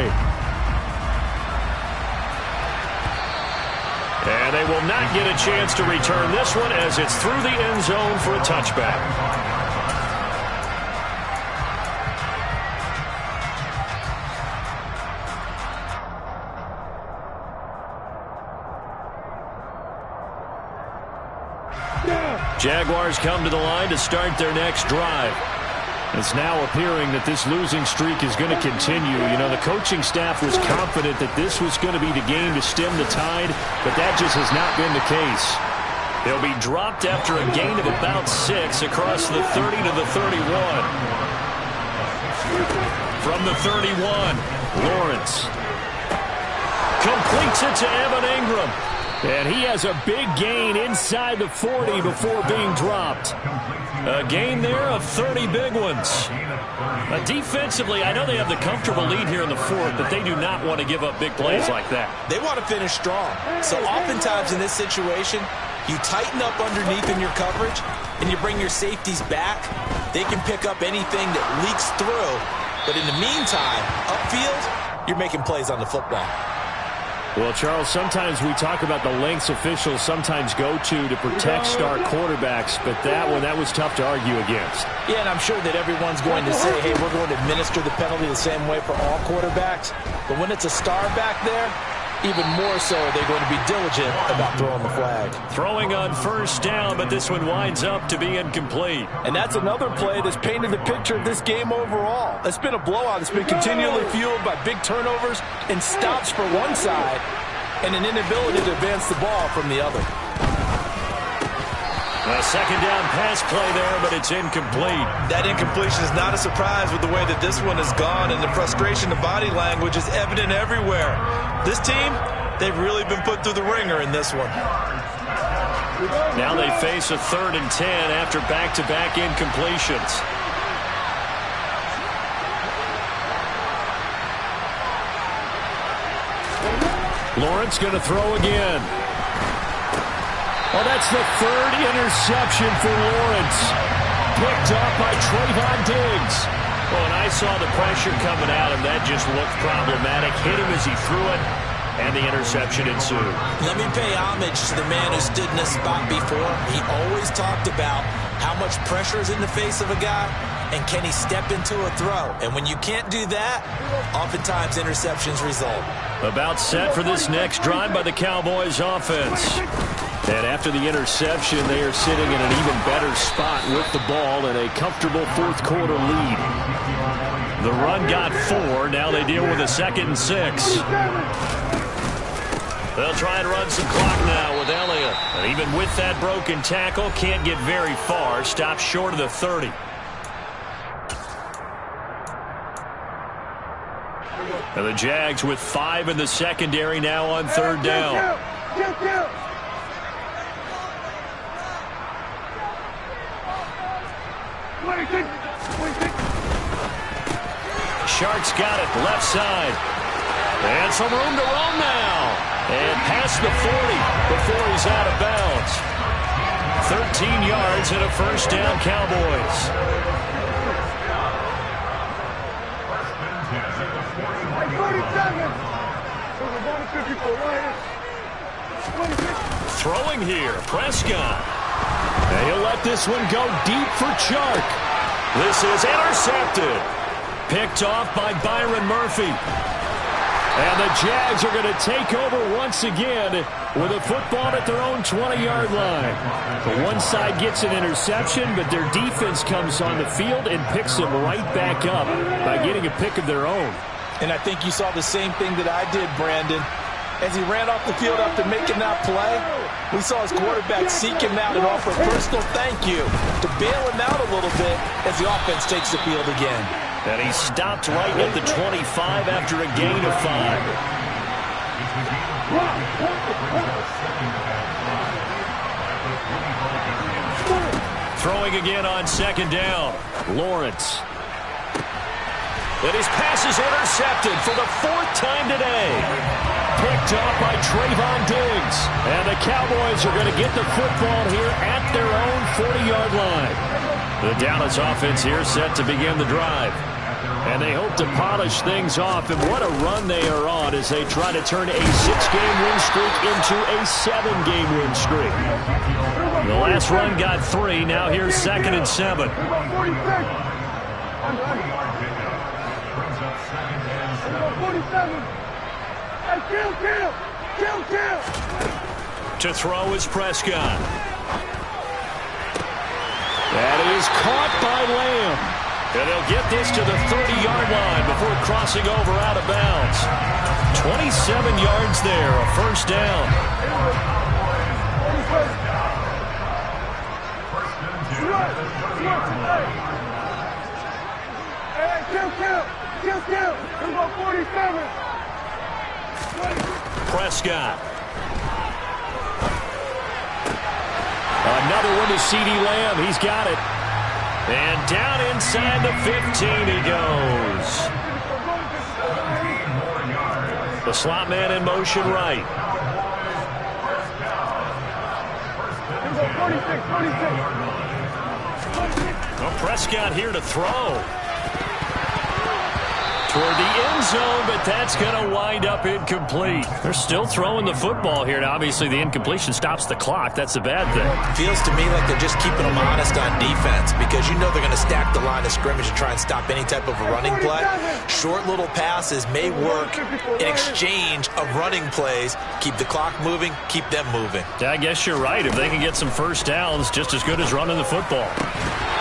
And they will not get a chance to return this one as it's through the end zone for a touchback. Jaguars come to the line to start their next drive. It's now appearing that this losing streak is going to continue. You know, the coaching staff was confident that this was going to be the game to stem the tide, but that just has not been the case. They'll be dropped after a gain of about 6 across the 30 to the 31. From the 31, Lawrence completes it to Evan Ingram. And he has a big gain inside the 40 before being dropped. A gain there of 30 big ones. Defensively, I know they have the comfortable lead here in the fourth, but they do not want to give up big plays like that. They want to finish strong. So oftentimes in this situation, you tighten up underneath in your coverage, and you bring your safeties back. They can pick up anything that leaks through. But in the meantime, upfield, you're making plays on the football. Well, Charles, sometimes we talk about the lengths officials sometimes go to protect star quarterbacks, but that was tough to argue against. Yeah, and I'm sure that everyone's going to say, hey, we're going to administer the penalty the same way for all quarterbacks. But when it's a star back there, even more so they're going to be diligent about throwing the flag. Throwing on first down, but this one winds up to be incomplete. And that's another play that's painted the picture of this game overall. It's been a blowout. It's been continually fueled by big turnovers and stops for one side and an inability to advance the ball from the other. A second down pass play there, but it's incomplete. That incompletion is not a surprise with the way that this one has gone, and the frustration, the body language is evident everywhere. This team, they've really been put through the ringer in this one. Now they face a 3rd and 10 after back-to-back incompletions. Lawrence going to throw again. Oh, that's the 3rd interception for Lawrence. Picked up by Trayvon Diggs. Well, and I saw the pressure coming at him. That just looked problematic. Hit him as he threw it, and the interception ensued. Let me pay homage to the man who stood in this spot before. He always talked about how much pressure is in the face of a guy, and can he step into a throw. And when you can't do that, oftentimes interceptions result. About set for this next drive by the Cowboys offense. And after the interception, they are sitting in an even better spot with the ball and a comfortable fourth quarter lead. The run got 4. Now they deal with a 2nd and 6. They'll try and run some clock now with Elliott. And even with that broken tackle, can't get very far. Stops short of the 30. And the Jags with 5 in the secondary now on 3rd down. Sharks got it, left side. And some room to roam now. And past the 40 before he's out of bounds. 13 yards and a 1st down, Cowboys. Throwing here, Prescott. And he'll let this one go deep for Chark. This is intercepted. Picked off by Byron Murphy. And the Jags are going to take over once again with a football at their own 20-yard line. The one side gets an interception, but their defense comes on the field and picks them right back up by getting a pick of their own. And I think you saw the same thing that I did, Brandon. As he ran off the field after making that play, we saw his quarterback seek him out and offer a personal thank you to bail him out a little bit as the offense takes the field again. And he stopped right at the 25 after a gain of 5. Throwing again on 2nd down. Lawrence. And his pass is intercepted for the 4th time today. Picked off by Trayvon Diggs. And the Cowboys are going to get the football here at their own 40-yard line. The Dallas offense here set to begin the drive. And they hope to polish things off. And what a run they are on as they try to turn a 6-game win streak into a 7-game win streak. The last run got 3. Now here's 2nd and 7. To throw is Prescott. That is caught by Lamb. And they'll get this to the 30-yard line before crossing over out of bounds. 27 yards there, a 1st down. Prescott. Another one to C.D. Lamb. He's got it. And down inside the 15 he goes. The slot man in motion right. Well, Prescott here to throw. Toward the end zone, but that's going to wind up incomplete. They're still throwing the football here. Now, obviously, the incompletion stops the clock. That's the bad thing. Feels to me like they're just keeping them honest on defense because you know they're going to stack the line of scrimmage and try and stop any type of a running play. Short little passes may work in exchange of running plays. Keep the clock moving, keep them moving. Yeah, I guess you're right. If they can get some 1st downs, just as good as running the football.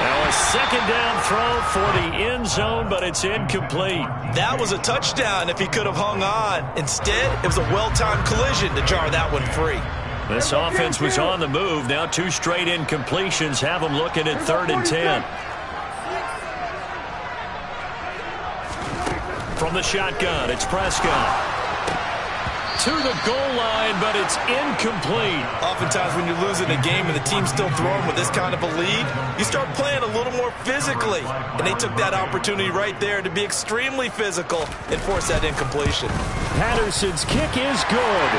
Now a 2nd down throw for the end zone, but it's incomplete. That was a touchdown if he could have hung on. Instead, it was a well-timed collision to jar that one free. This offense was on the move. Now 2 straight incompletions have them looking at 3rd and 10. From the shotgun, it's Prescott. To the goal line, but it's incomplete. Oftentimes when you're losing a game and the team's still throwing with this kind of a lead, you start playing a little more physically. And they took that opportunity right there to be extremely physical and force that incompletion. Patterson's kick is good.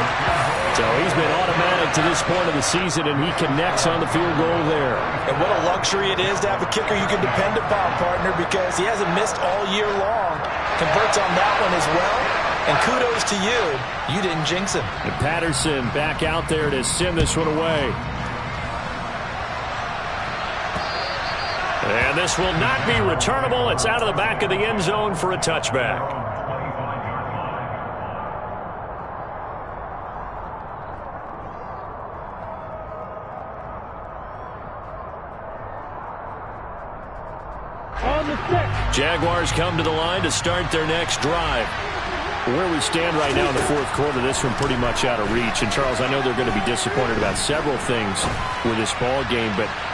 So he's been automatic to this point of the season, and he connects on the field goal there. And what a luxury it is to have a kicker you can depend upon, partner, because he hasn't missed all year long. Converts on that one as well. And kudos to you. You didn't jinx him. And Patterson back out there to send this one away. And this will not be returnable. It's out of the back of the end zone for a touchback. Jaguars come to the line to start their next drive. Where we stand right now in the 4th quarter, this one pretty much out of reach. And, Charles, I know they're going to be disappointed about several things with this ball game, but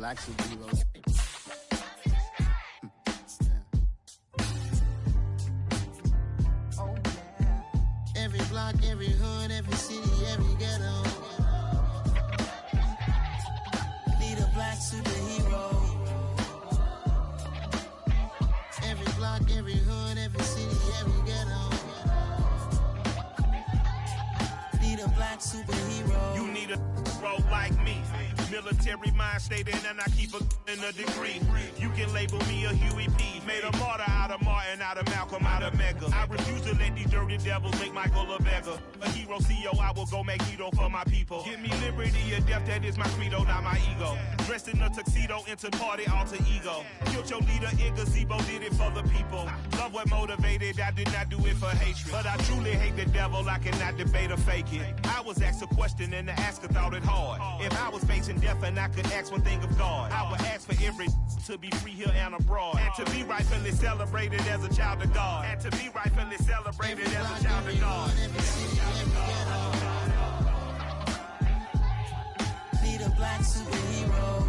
black superheroes. Oh, yeah. Every block, every hood, every city, every ghetto. Need a black superhero. Every block, every hood, every city, every ghetto. Need a black superhero. You need a role like me. Military mind stated, and I keep a degree. You can label me a Huey P. Made a martyr out of Martin, out of Malcolm, out of Mega. I refuse to let these dirty devils make Michael a beggar. A hero CEO, I will go Magneto for my people. Give me liberty or death, that is my credo, not my ego. Dressed in a tuxedo, into party, alter ego. Killed your leader in gazebo, did it for the people. Love what motivated, I did not do it for hatred. But I truly hate the devil, I cannot debate or fake it. I was asked a question and the asker thought it hard. If I was facing death and I could ask one thing of God, I would ask for every to be free here and abroad, and to be rightfully celebrated as a child of God, and to be rightfully celebrated as a child of God. Need a black superhero.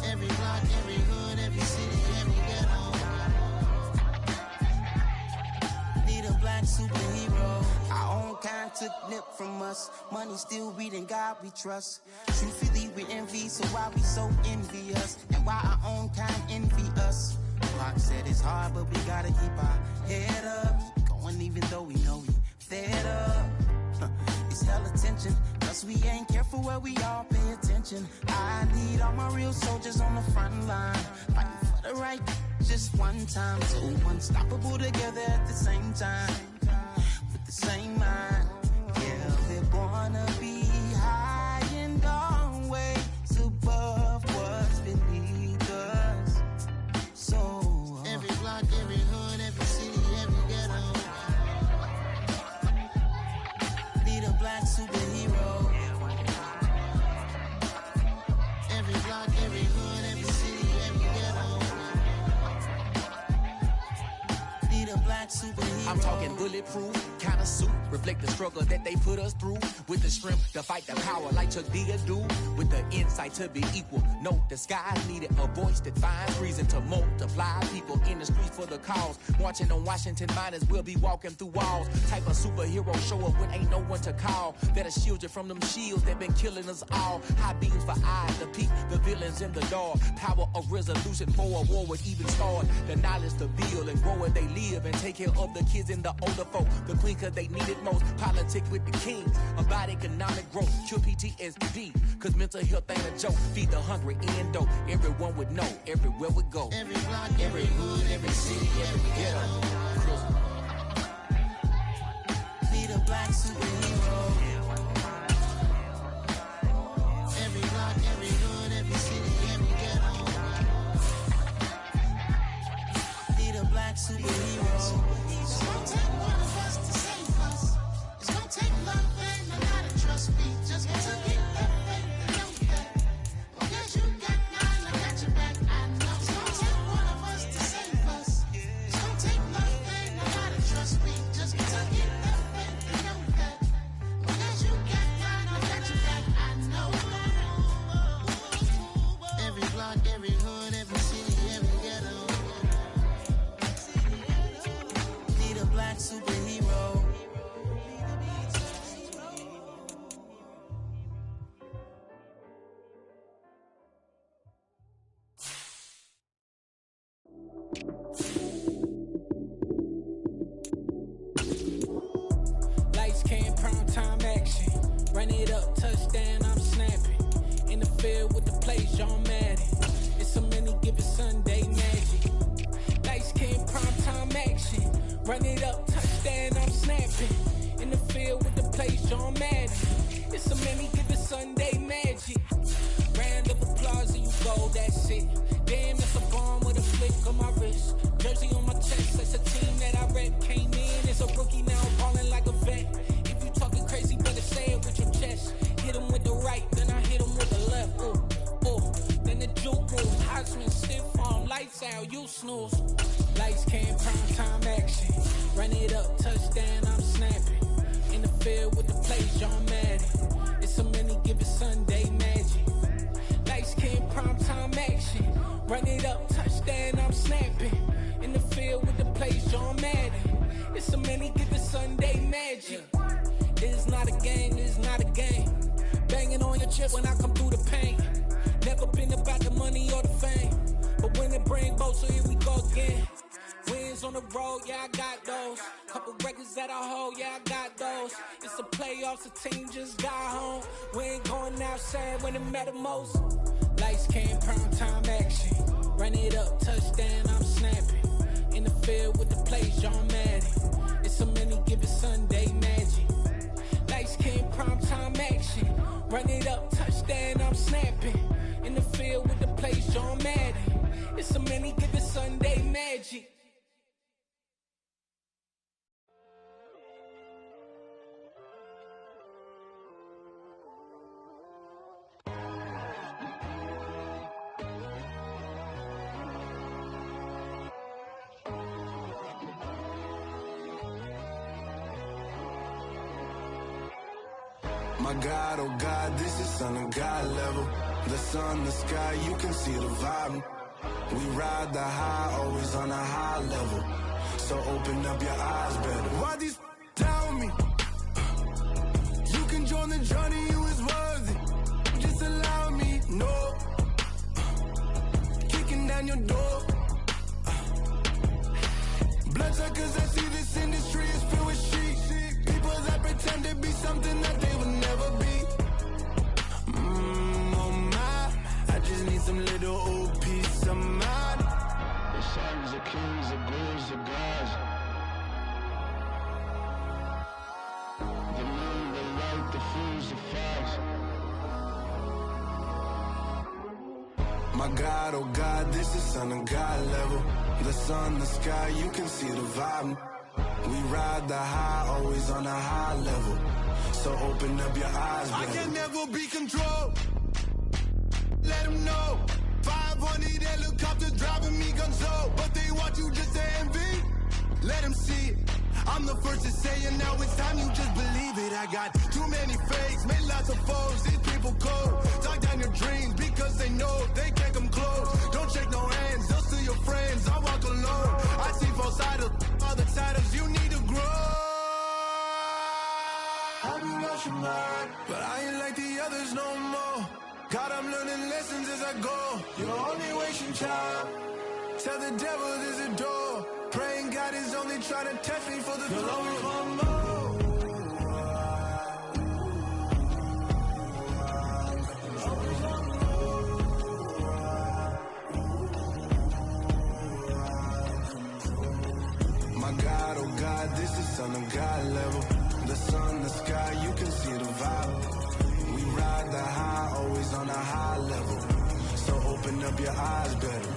Every block, every hood, every city, every ghetto. Need a black superhero. Our own kind took nip from us. Money still reading God we trust. Truthfully we envy, so why we so envious? And why our own kind envy us? Pac said it's hard, but we gotta keep our head up. Keep going even though we know we fed up. It's hella tension, plus we ain't careful where we all pay attention. I need all my real soldiers on the front line, fighting for the right just one time. So unstoppable together at the same time, with the same mind. Yeah, we're gonna be high and always above what's beneath us. So every block, every hood, every city, every ghetto. Need a black superhero. Every block, every hood, every city, every ghetto. Need a black superhero. I'm talking bulletproof kind of suit, reflect the struggle that they put us through, with the strength to fight the power like Chuck D do, with the insight to be equal. No disguise needed, a voice that finds reason to multiply. People in the streets for the cause, marching on Washington miners will be walking through walls. Type of superhero show up when ain't no one to call, that'll shield you from them shields that been killing us all. High beams for eyes to peek the villains in the dark. Power of resolution for a war would even start. The knowledge to build and grow where they live, and take care of the kids and the older folk. The queen cause they need it most. Politic with the kings about economic growth. Cure PTSD cause mental health ain't a joke. Feed the hungry and dope. Everyone would know everywhere we go. Every block, every hood, every city, every ghetto. Need a black superhero. Every block, every hood, every city, every ghetto. Need a black superhero. It's gonna take one of us to save us. It's gonna take love and a lot of trust. We just got to get that faith and know that. Because you got mine, I got your back. I know it's gonna take one of us to save us. It's gonna take love and a lot of trust. We just got to get that faith and know that. Because you got mine, I got your back. I know. Every block, every hood, every city, every ghetto. Need a black superhero. Lights came, prime time action. Run it up, touchdown, I'm snapping. In the field with the plays, John Madden. It's so many given Sunday magic. Lights came, prime time action. Run it up, touchdown, I'm snapping. In the field with the plays, John Madden. It's so many given Sunday magic. Round of applause and you go, that's it. Damn, that's a bomb with a flick on my wrist. Jersey on my chest, that's a team that I rep. Came in as a rookie, now I'm balling like a vet. If you talking crazy, better say it with your chest. Hit him with the right, then I hit him with the left. Ooh, ooh. Then the juke move, Heisman stiff arm, lights out, you snooze. Lights came, prime time action. Run it up, touchdown, I'm snapping. In the field with the plays, John Madden. It's so many given Sunday magic. Light skin, primetime action. Run it up, touchdown, I'm snapping. In the field with the plays, John Madden. It's so many, get the Sunday magic. It's not a game, it's not a game. Banging on your chest when I come through the paint. Never been about the money or the fame. But when it bring both, so here we go again. Wins on the road, yeah, I got those. Couple records that I hold, yeah, I got those. It's the playoffs, the team just got home. We ain't going outside when it matter most. Lights came, primetime action. Run it up, touchdown, I'm snapping. In the field with the plays, John Madden. It's so many, give it Sunday magic. Lights came, primetime action. Run it up, touchdown, I'm snapping. In the field with the plays, John Madden. It's so many, give it Sunday magic. My God, oh God, this is Son of God level. The sun, the sky, you can see the vibe. We ride the high, always on a high level. So open up your eyes better. Why these tell me? You can join the journey, you is worthy. Just allow me, no. Kicking down your door. Bloodsuckers, I see this industry is filled with sheep. People that pretend to be something that they will never be. Oh my, I just need some little old peace of mind. The sons of kings, the bulls of gods. The moon, the light, the fools, the facts. My God, oh God, this is Son of God level. The sun, the sky, you can see the vibe. We ride the high, always on a high level. So open up your eyes, baby. I can never be controlled. Let them know. 500 helicopters driving me gunso. But they want you just to envy. Let them see it. I'm the first to say it, now it's time you just believe it. I got too many fakes, made lots of foes. These people cold. Talk down your dreams because they know they can't come close. Don't shake no hands, they'll steal your friends. I walk alone. I see false idols, other titles, you need to grow. I've been watching mine, but I ain't like the others no more. God, I'm learning lessons as I go. You're only wasting time. Tell the devil there's a door. Praying God is only trying to test me for the glory. My God, oh God, this is Son of God level. The sun, the sky, you can see the vibe. We ride the high, always on a high level. So open up your eyes better.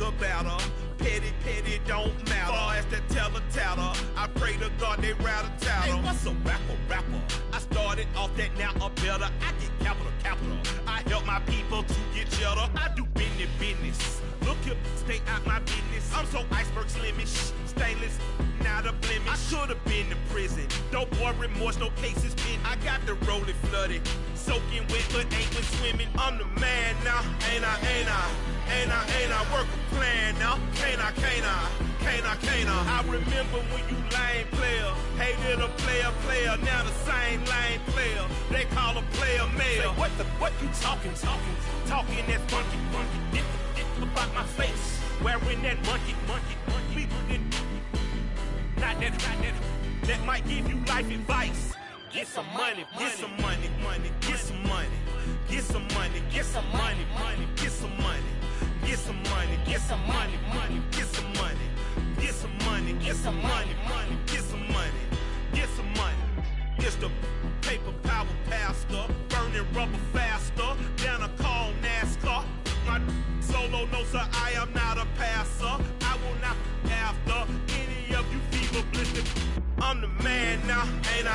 About her. Petty, don't matter. Far as that teller tatter, I pray to God they rattle tattle. Hey, what's a rapper? I started off that, now I'm better. I get capital. I help my people to get cheddar. I do business. Look here, stay out my business. I'm so iceberg slimish, stainless, not a blemish. I should have been in prison. Don't boy remorse, no cases pinned. I got the rolling flooded, soaking wet, but ain't been swimming. I'm the man now, ain't I? Work a plan now, can't I? I remember when you lame player, hated a player, now the same lame player. They call a player mayor. Say, what you talking that funky, dip about my face, wearing that monkey. Not that might give you life advice. Get some money. It's the paper power pastor, burning rubber faster, down a call NASCAR.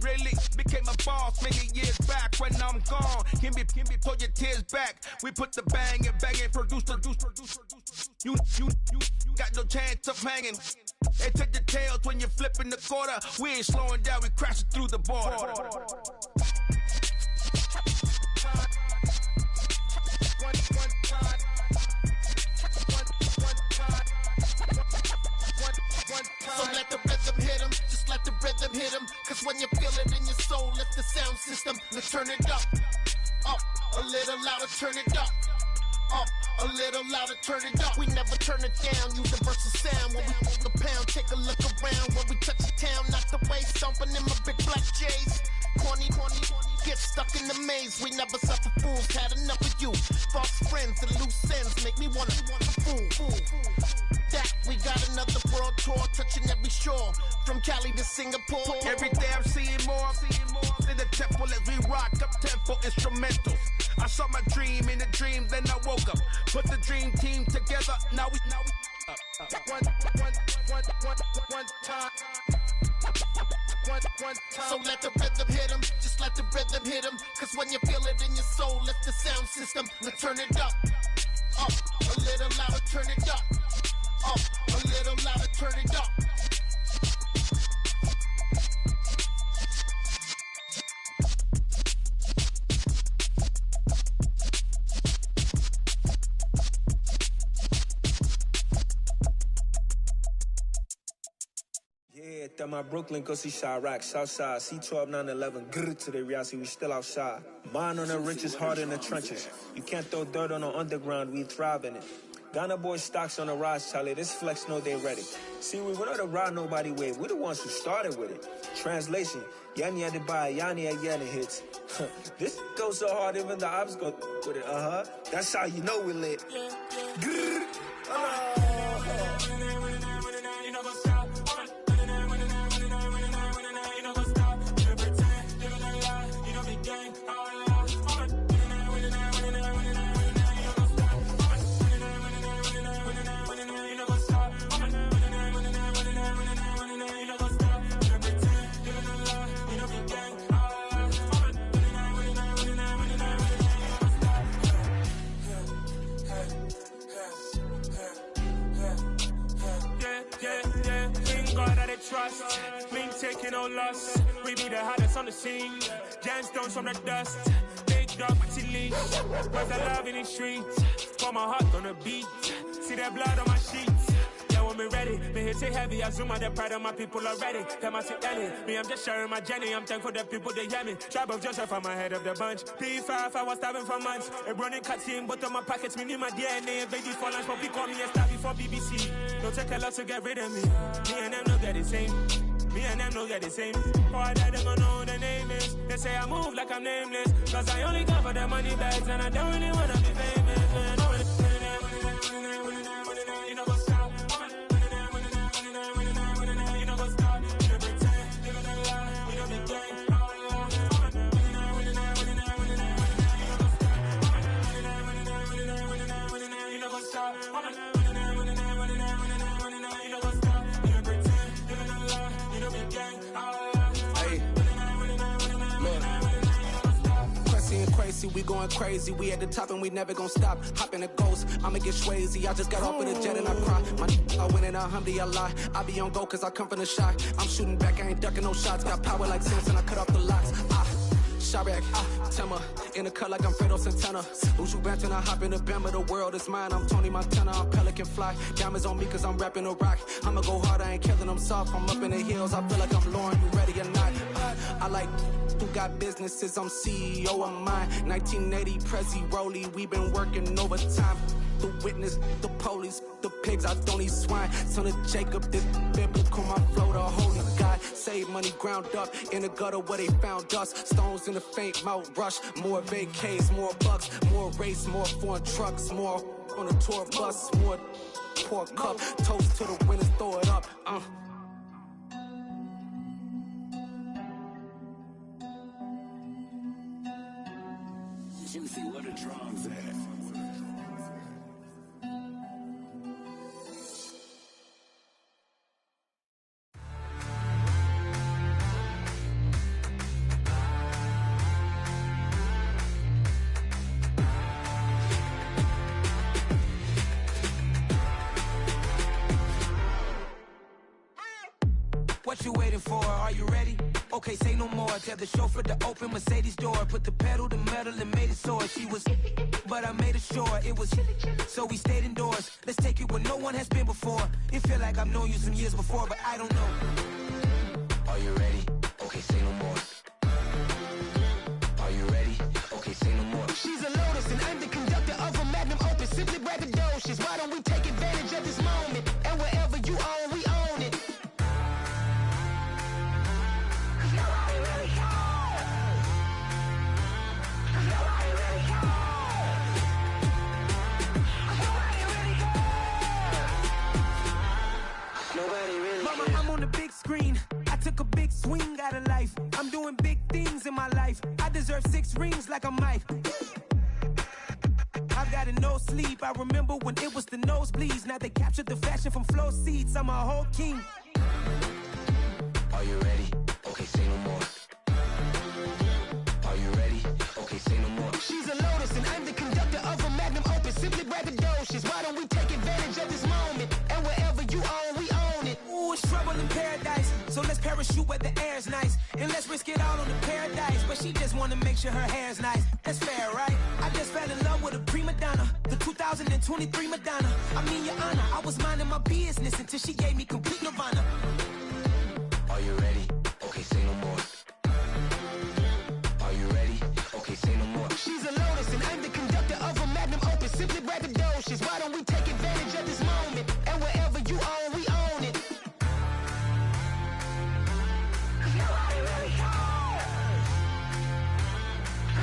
Really became a boss many years back. When I'm gone, can be pull your tears back. We put the bang and produce. You got no chance of hanging. They take the tails when you're flipping the quarter. We ain't slowing down, we crashing through the border. So let the rhythm hit him, just let the rhythm hit him. Cause when you feel it in your soul, lift the sound system. Now turn it up, a little louder, turn it up. A little louder, turn it up. We never turn it down, universal sound. When we hold the pound, take a look around. When we touch the town, knock the way, stomping in my big black J's. Corny, get stuck in the maze. We never suffer fools, had enough of you. False friends and loose ends make me wanna fool. That we got another world tour, touching every shore, from Cali to Singapore. Every day I'm seeing more in the temple as we rock up tempo instrumentals. I saw my dream in a dream, then I woke up. Put the dream team together. Now we one time. So let the rhythm hit him, just let the rhythm hit him. Cause when you feel it in your soul, lift the sound system. Now turn it up, a little louder, turn it up. A little louder, turn it up. Yeah, that my Brooklyn, go see Chirac, Southside, C12, 911, grrr to the reality, we still outside. Mine on the richest, heart in the trenches. You can't throw dirt on the underground, we thrive in it. Ghana boys stocks on the rise, Charlie. This flex know they ready. See, we're not the ride nobody wave. We're the ones who started with it. Translation, Yani had to buy, Yani had Yanni hits. This goes so hard, even the ops go with it. That's how you know we lit. Grrr. Trust, we ain't taking no loss. We be the hottest on the scene. Gemstones from the dust. Big dog with your leash. Where's the love in the streets? Put my heart on the beat. See that blood on my sheets. Yeah, when me ready, me hit it heavy. I zoom out the pride of my people already. Them I see Ellie. Me, I'm just sharing my journey. I'm thankful the people they hear me. Tribe of Joseph, I'm ahead of the bunch. P5, I was starving for months. A running cut in, but on my pockets, me need my DNA. And baby for lunch, but we call me a star before BBC. Don't take a lot to get rid of me. Me and them no get the same. Me and them no get the same. For that, them don't know the name is. They say I move like I'm nameless. Cause I only come for the money bags. And I don't really wanna be famous, man. You know what's up? You know what's up? You know pretend. You know the lie. You know the game. You know what's up? Crazy, we going crazy. We at the top and we never gonna stop. Hop in a ghost, I'ma get swayzy. I just got off with a jet and I cry. I win in alhamdulillah. I be on go cause I come from the shot. I'm shooting back, I ain't ducking no shots. Got power like Samson, I cut off the locks. Chirac, Tema, in the cut like I'm Fredo Santana. Uju Banton, I hop in the Bama, the world is mine. I'm Tony Montana, I'm Pelican Fly. Diamonds on me cause I'm rapping a rock. I'ma go hard, I ain't killing them soft. I'm up in the hills, I feel like I'm Lauren, you ready or not? I like who got businesses, I'm CEO of mine. 1980 Prezi Rolly, we been working overtime. The witness, the police, the pigs, I don't eat swine. Son of Jacob, this biblical, my flow, the holy God. Save money ground up in the gutter where they found us. Stones in the faint mouth rush. More vacays, more bucks, more race, more foreign trucks, more on a tour bus, more pour cup. Toast to the winners, throw it up. Juicy, where the drums at? waiting for? Are you ready? Okay, say no more. Tell the chauffeur to open Mercedes door. Put the pedal to metal and made it soar. She was, but I made it sure it was. So we stayed indoors. Let's take it where no one has been before. It feel like I've known you some years before, but I don't know. Are you ready? Okay, say no more. Are you ready? Okay, say no more. She's a Lotus and I'm the conductor of a Magnum Opus. Simply braggadocious. Why don't we take advantage of this moment? And wherever you own, we own it. Mama, I'm on the big screen. I took a big swing out of life. I'm doing big things in my life. I deserve 6 rings like a Mike. I've got no sleep. I remember when it was the nosebleeds. Now they captured the fashion from flow seats. I'm a whole king. Are you ready? Okay, say no more. Are you ready? Okay, say no more. She's a Lotus and I'm the conductor of a Magnum Opus. Simply braggadocious. Why don't we take advantage of this moment? And wherever you own, we own it. Ooh, it's trouble in paradise. So let's parachute where the air's nice. And let's risk it all on the paradise. But she just wanna make sure her hair's nice. That's fair, right? I just fell in love with a prima donna. The 2023 Madonna. I mean, your honor, I was minding my business until she gave me complete nirvana. Are you ready? Okay, say no more. Are you ready? Okay, say no more. She's a Lotus and I'm the conductor of a Magnum Opus. Simply braggadocious. Why don't we take advantage of this moment? And wherever you own, we own it. Nobody really cares.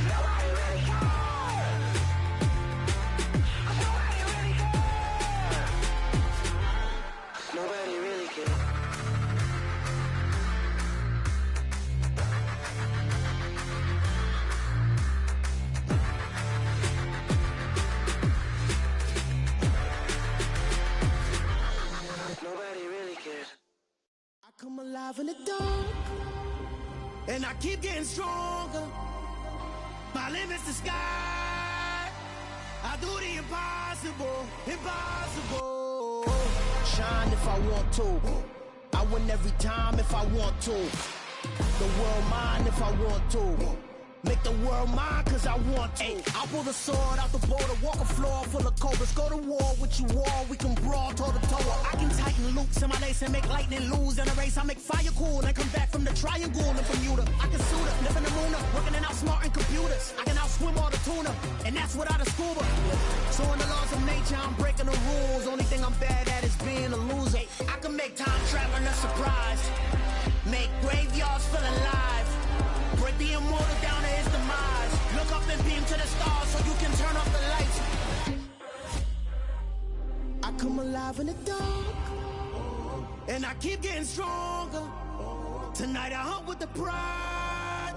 Nobody really cares. Nobody really cares. Nobody really cares. Nobody really cares. I come alive in the dark, and I keep getting stronger. My limit's the sky. I do the impossible, impossible. Shine if I want to. I win every time if I want to. The world mine if I want to. Make the world mine cause I want to. Ay, I'll pull the sword out the border, walk a floor full of cobras. Go to war with you all, we can brawl toe to toe. I can tighten loops in my lace and make lightning lose in a race. I make fire cool and come back from the triangle in Bermuda. I can suit up, live in the moon up, working and outsmarting computers. I can outswim all the tuna, and that's without a scuba. So in the laws of nature, I'm breaking the rules. Only thing I'm bad at is being a loser. Ay, I can make time traveling a surprise. Make graveyards feel alive. Break the immortal down to his demise. Look up and beam to the stars so you can turn off the lights. I come alive in the dark, and I keep getting stronger. Tonight I hunt with the pride.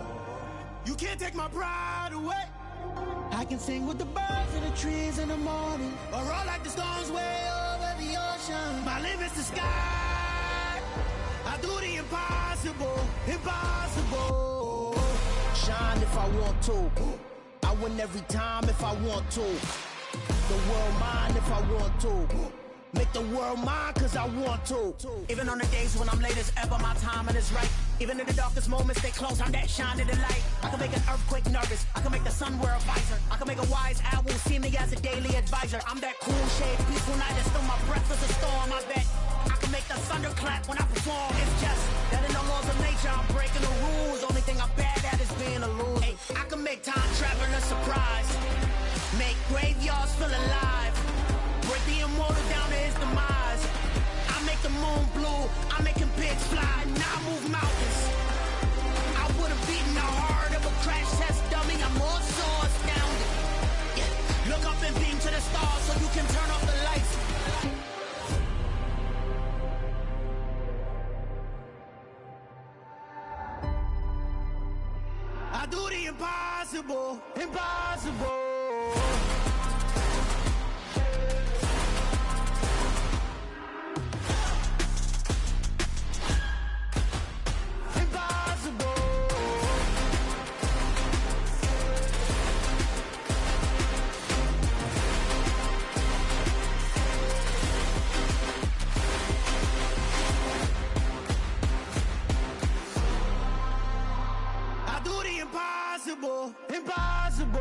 You can't take my pride away. I can sing with the birds in the trees in the morning, or roll like the storms way over the ocean. My limit's the sky. I do the impossible, impossible. Shine if I want to. I win every time if I want to. The world mine if I want to. Make the world mine cause I want to. Even on the days when I'm late as ever, my timing is right. Even in the darkest moments, stay close, I'm that shine in the light. I can make an earthquake nervous, I can make the sun wear a visor. I can make a wise owl see me as a daily advisor. I'm that cool shade, peaceful night, and still my breath is a storm, I bet. I can make the thunder clap when I perform. It's just that in the laws of nature, I'm breaking the rules. Only thing I'm bad at is being a loser. Hey, I can make time traveling a surprise. Make graveyards feel alive. Break the immortal down to his demise. I make the moon blue, I'm making pigs fly. Now I move mountains. I would have beaten the heart of a crash test dummy. I'm more so astounded. Yeah. Look up and beam to the stars so you can turn off the lights. I do the impossible, impossible. impossible, impossible.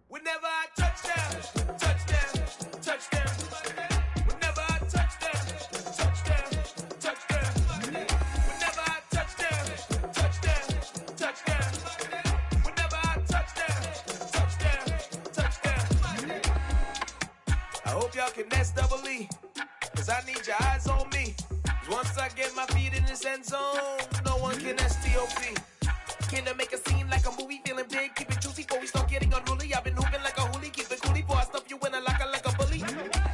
Whenever I touchdown, touchdown, touchdown. Whenever I touchdown, touchdown, touchdown. Whenever I touchdown, touchdown, touchdown. Whenever I touchdown, touchdown, touchdown. I hope y'all can nest double E, cause I need your eyes on me. 'Cause once I get my feet in this end zone, no one can STOP. Can to make a scene like a movie, feeling big, keep it juicy before we start getting unruly. I've been hooping like a hoolie, keep it coolie before I stuff you in a locker like a bully.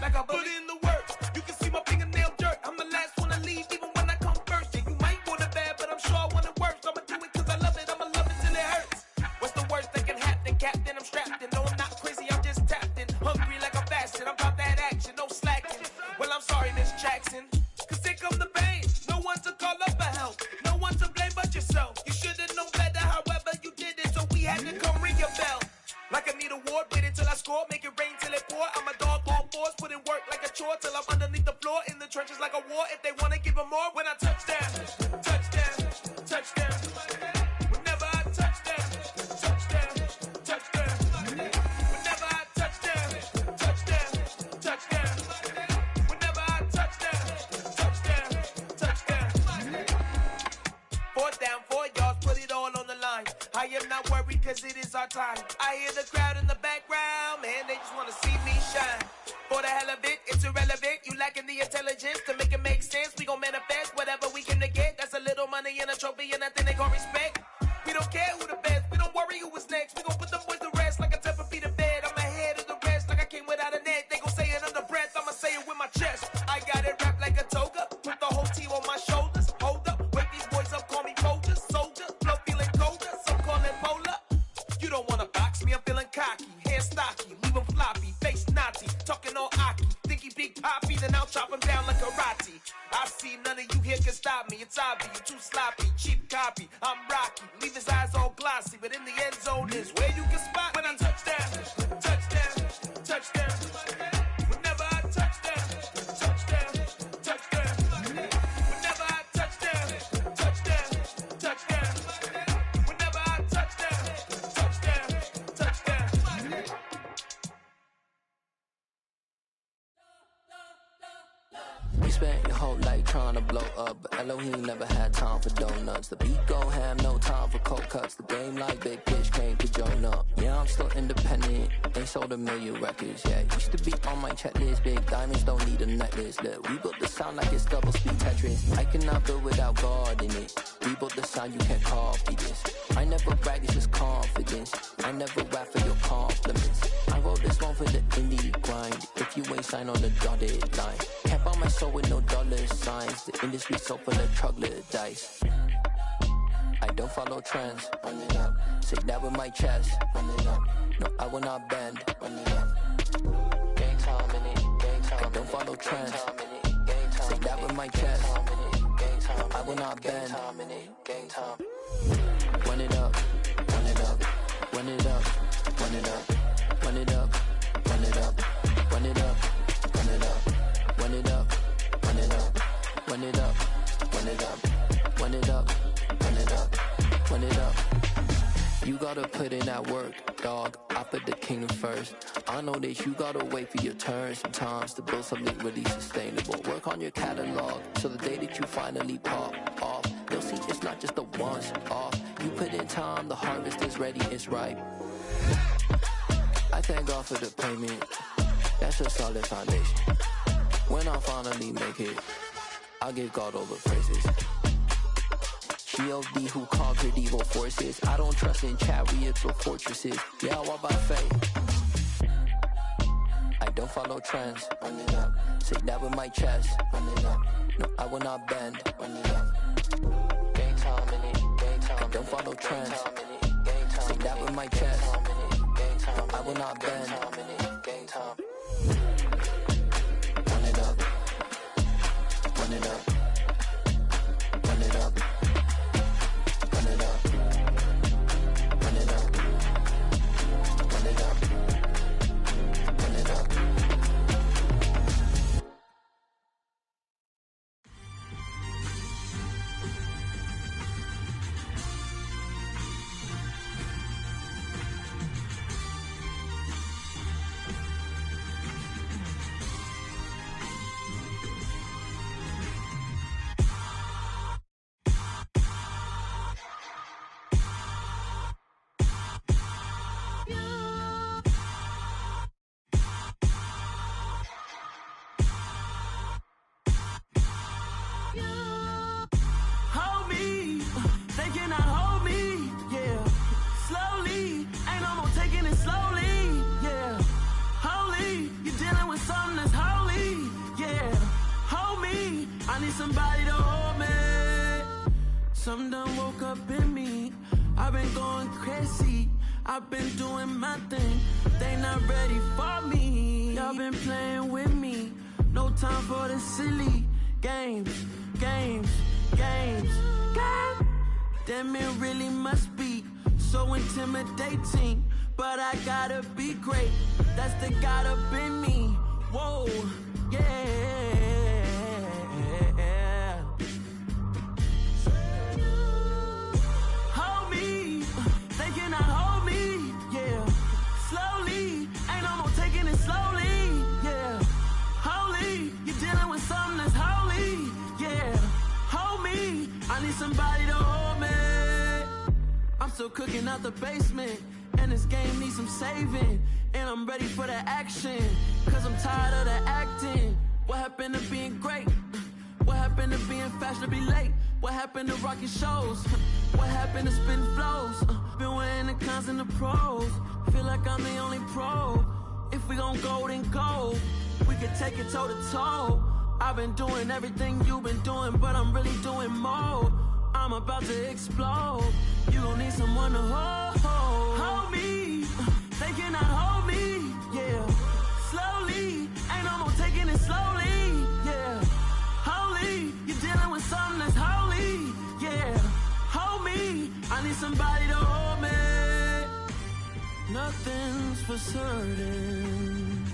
Like a bully. Put in the work, you can see my fingernail dirt. I'm the last one to leave, even when I come first. Yeah, you might want it bad, but I'm sure I want it worse. I'ma do it cause I love it, I'ma love it till it hurts. What's the worst that can happen, Captain? I'm strapped in, no I'm not crazy, I'm just tapped in. Hungry like I'm fasting, I'm about that action, no slacking. Well, I'm sorry, Miss Jackson, cause here come the pain. No one to call up for help, no one to blame but yourself. You should've known better, however you did it, so we had to come ring your bell. Like I need a ward, wait until I score, make it rain till it pour. I'm a dog on force, put in work like a chore till I'm underneath the floor, in the trenches like a war. If they wanna give them more, when I touchdown, touchdown, touchdown. Whenever I touchdown, touchdown, touchdown. Whenever I touchdown, touchdown, touchdown. Whenever I touchdown, touchdown, touchdown. 4th down, 4 yards, put it all on the line. I am not worried cause it is our time. I hear the crowd in the background, man, they just wanna see me shine. For the hell of it, it's irrelevant. You lacking the intelligence to make it make sense. We gon' manifest whatever we can to get. That's a little money and a trophy and nothing they call respect. We don't care who the best, we don't worry who was next. We gon' put them boys to rest like a 10 feet of bed. I'm ahead of the rest like I came without a net. They gon' say it under breath, I'ma say it with my chest. I got it wrapped like a toga, put the whole team on my shoulders. Hold up, wake these boys up, call me soldier, soldier. Flow feeling colder, some call it polar. You don't wanna box me, I'm feeling cocky. Hair stocky, leave him floppy, face naughty. Talking all aki, think he big poppy, then I'll chop him down like karate. I see none of you here can stop me. It's obvious, you too sloppy, cheap copy. I'm Rocky, leave his eyes all glossy, but in the end zone is where you can spot when I touchdown, touchdown, touchdown. Whenever I touchdown, touchdown, touchdown. Whenever I touchdown, touchdown, touchdown. Whenever I touchdown, touchdown, touchdown. You spent your whole life trying to blow up, but Elohim never had time for donuts. The beat gon' have no time for cold cuts. The game like Big Pitch came to join up. Yeah, I'm still independent, ain't sold a million records. Yeah, used to be on my checklist. Big diamonds don't need a necklace. Look, we built the sound like it's double speed Tetris. I cannot build without God in it. We built the sound, you can't copy this. I never brag, it's just confidence. I never rap for your compliments. I wrote this one for the indie grind. If you ain't signed on the dotted line, can't buy my soul with no dollar signs. The industry so full of troglodytes. I don't follow trends. Run it up. Say that with my chest. Run it up. No, I will not bend. Run it up. Gang time in it. Gang time. I don't follow trends. Say that with my chest. I will not bend. Gang time. Run it up. Run it up. Run it up. Run it up. Run it up. Run it up. Run it up. Run it up. Run it up. Run it up. Run it up. Run it up. Run it up. Run it up. Run it up. You gotta put in that work, dog. I put the kingdom first. I know that you gotta wait for your turn sometimes to build something really sustainable. Work on your catalog so the day that you finally pop off, they'll see it's not just a once off. You put in time, the harvest is ready, it's ripe. I thank God for the payment. That's a solid foundation. When I finally make it, I'll give God all the praises. G.O.D. who conquered evil forces. I don't trust in chariots or fortresses. Yeah, I walk by faith. I don't follow trends. Run it up. Say that with my chest. Run it up. No, I will not bend. Run it up. Gang time in it. Gang time. I don't follow trends. Say that with my chest. I will not bend. Gang time. Run it up. Run it up. Run it up. Run it up. Run it up. I've been doing my thing, they not ready for me. Y'all been playing with me, no time for the silly games. God damn, it really must be so intimidating, but I gotta be great, that's the God up in me. Whoa, yeah. Hold me, they cannot hold me, yeah. Slowly, ain't no more taking it slowly, yeah. Holy, you're dealing with something that's holy, yeah. Hold me, I need somebody to hold me. I'm still cooking out the basement, and this game needs some saving. And I'm ready for the action, cause I'm tired of the acting. What happened to being great? What happened to being fashionably late? What happened to rocking shows? What happened to spitting flows? Been weighing the cons and the pros. Feel like I'm the only pro. If we gon' go, then go. We can take it toe to toe. I've been doing everything you've been doing, but I'm really doing more. I'm about to explode. You gon' need someone to hold me. They cannot hold me, yeah. Slowly, ain't no more taking it slowly, yeah. Holy, you're dealing with something that's holy, yeah. Hold me, I need somebody to hold me. Nothing's for certain,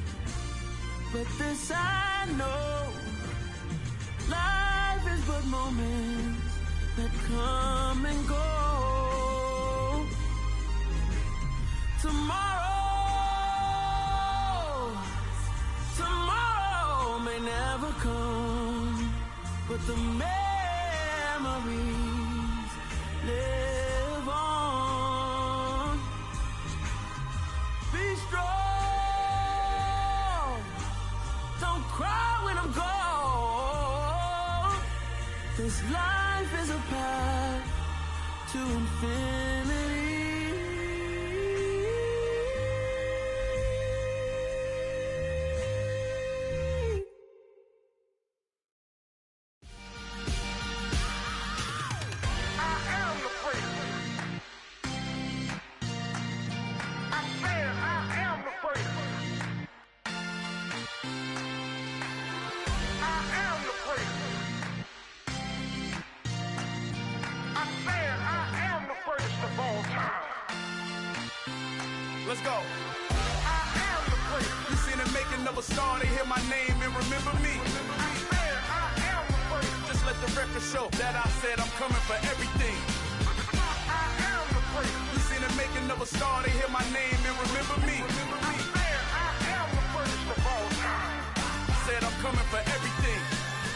but this I know. Life is but moments that come and go. Tomorrow may never come, but the memories live on. Be strong, don't cry when I'm gone. This life is a path to infinity. Let's go. I am the place. You seen the making of a star, they hear my name and remember me. I am the place. Just let the record show that I said I'm coming for everything. I am the place. You seen the making of a star, they hear my name and remember me. I am the first of all time. Said I'm coming for everything.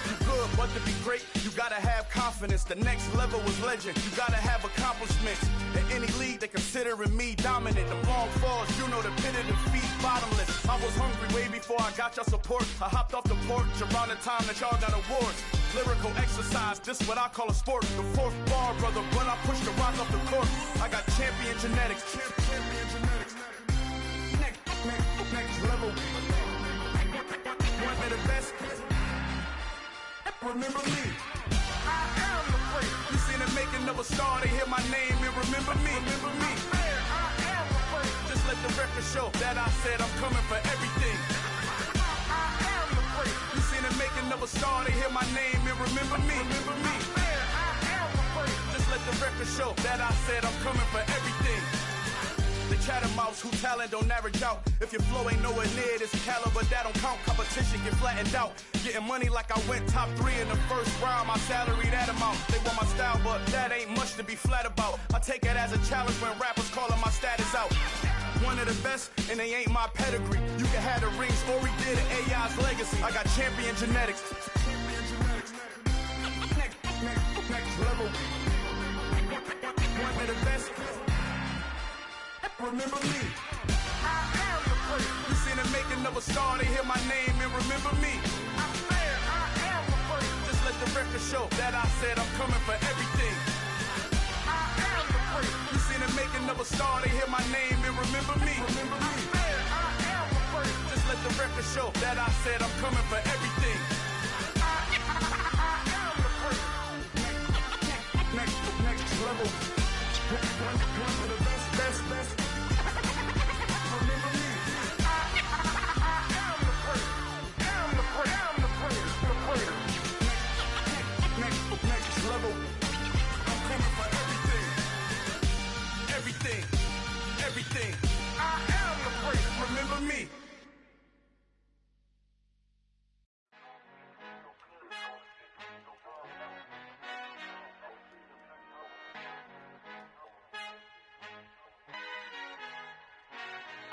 You good, but to be great, you gotta have confidence. The next level was legend. You gotta have accomplishments. In any league, they considering me dominant. The long falls, you know the pit of defeat, bottomless. I was hungry way before I got your support. I hopped off the porch around the time that y'all got awards. Lyrical exercise, this what I call a sport. The fourth bar, brother, when I push the rock off the court. I got champion genetics. Champion genetics. Next level. One of the best. Remember me. I am the place. You seen the making of a star, they hear my name and remember me. Remember me. I am the place. Just let the record show that I said I'm coming for everything. I am the place. You seen the making of a star, they hear my name and remember me. Remember me. I am the place. Just let the record show that I said I'm coming for everything. The chattermouths who talent don't average out. If your flow ain't nowhere near this caliber, that don't count. Competition get flattened out. Getting money like I went top 3 in the first round. My salary that amount. They want my style, but that ain't much to be flat about. I take it as a challenge when rappers calling my status out. One of the best, and they ain't my pedigree. You can have the rings, or we did an AI's legacy. I got champion genetics. Next level. One of the best. Remember me. I am the place. You seen the making of a star, they hear my name and remember me. I am the place. Just let the record show that I said I'm coming for everything. I am the place. You seen the making of a star, they hear my name and remember me. Remember me. I am the place. Just let the record show that I said I'm coming for everything. I am the place. Next level. One of the best.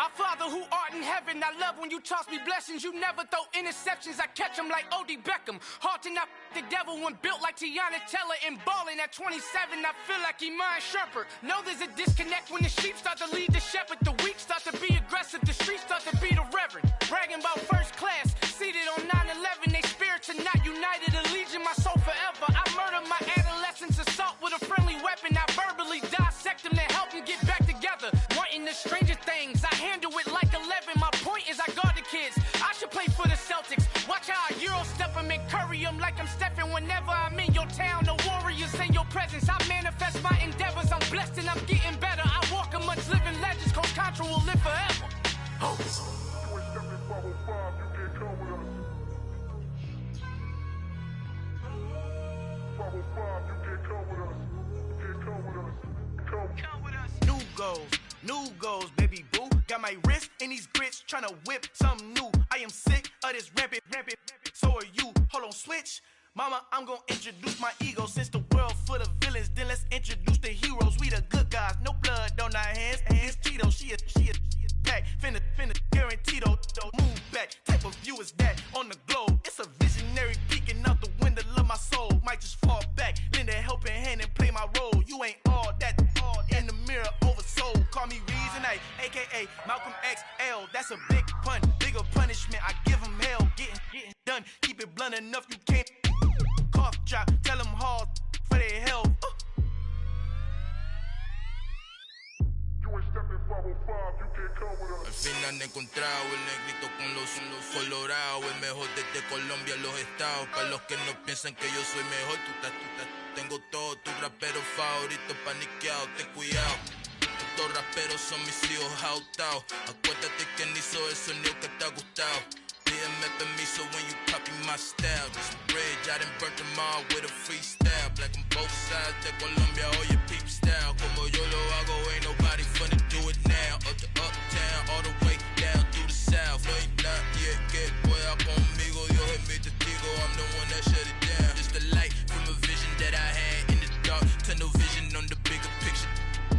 Our Father who art in heaven, I love when you toss me blessings. You never throw interceptions, I catch them like O.D. Beckham. Hard to not the devil when built like Tiana Teller and balling at 27. I feel like Iman Shumpert. Know there's a disconnect when the sheep start to lead the shepherd. The weak start to be aggressive, the streets start to be the reverend. Bragging about first class, seated on 9/11. They spirits are not united, a legion, my soul forever. I murder my adolescence, assault with a friendly weapon. I verbally dissect them to help them get back together. Wanting the stranger things, I handle it like 11. My point is I guard the kids. I should play for the Celtics. Watch how I Euro step them and curry them like I'm Stephen. Whenever I'm in your town, the Warriors in your presence. I manifest my endeavors. I'm blessed and I'm getting better. I walk amongst living legends. Coach Contra will live forever. New goals, baby boo. Got my wrist in these grits, tryna whip something new. I am sick of this rampant. So are you. Hold on, switch. Mama, I'm gonna introduce my ego. Since the world full of villains, then let's introduce the heroes. We the good guys, no blood on our hands. Hands Cheeto, she a pack. Finna guaranteed though. Move back, type of view is that on the globe? It's a visionary peeking out the window of my soul. Might just fall back, lend a helping hand and play my role. You ain't all that in the mirror oversold. Call me Reason A, aka Malcolm XL. That's a big pun, bigger punishment. I give him hell, getting done. Keep it blunt enough, you can't cough drop. Tell them hard for their health. Al fin han encontrado el negrito con los colorados, el mejor desde Colombia a los estados. Para los que no piensan que yo soy mejor, tengo todos tus raperos favoritos paniqueados, ten cuidado. Estos raperos son mis hijos adoptados. Acuérdate quién hizo el sonido que te ha gustado. Pídeme permiso when you copy my style. This bridge, I done burnt them all with a freestyle. Black on both sides de Colombia, oye peep style. Como yo lo hago, ain't nobody finna do it now. Up to uptown, all the way down through the south. No ain't not yet, que pueda conmigo. Dios es mi testigo, I'm the one that shut it down. Just the light from a vision that I had in the dark. Tunnel vision on the bigger picture.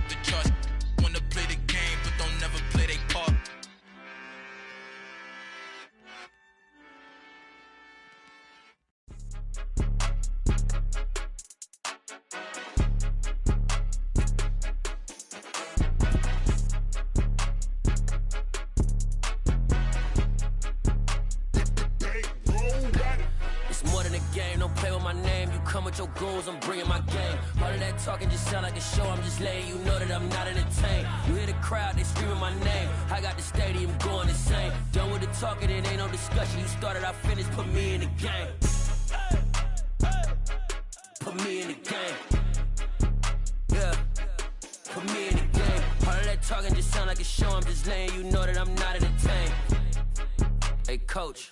The charts wanna play the game, but don't never play their part. Come with your goons, I'm bringing my game. All of that talking just sound like a show. I'm just letting you know that I'm not entertained. You hear the crowd, they screaming my name. I got the stadium going insane. Done with the talking, it ain't no discussion. You started, I finished, put me in the game. Put me in the game. Yeah, put me in the game. All of that talking just sound like a show. I'm just letting you know that I'm not entertained. Hey, coach.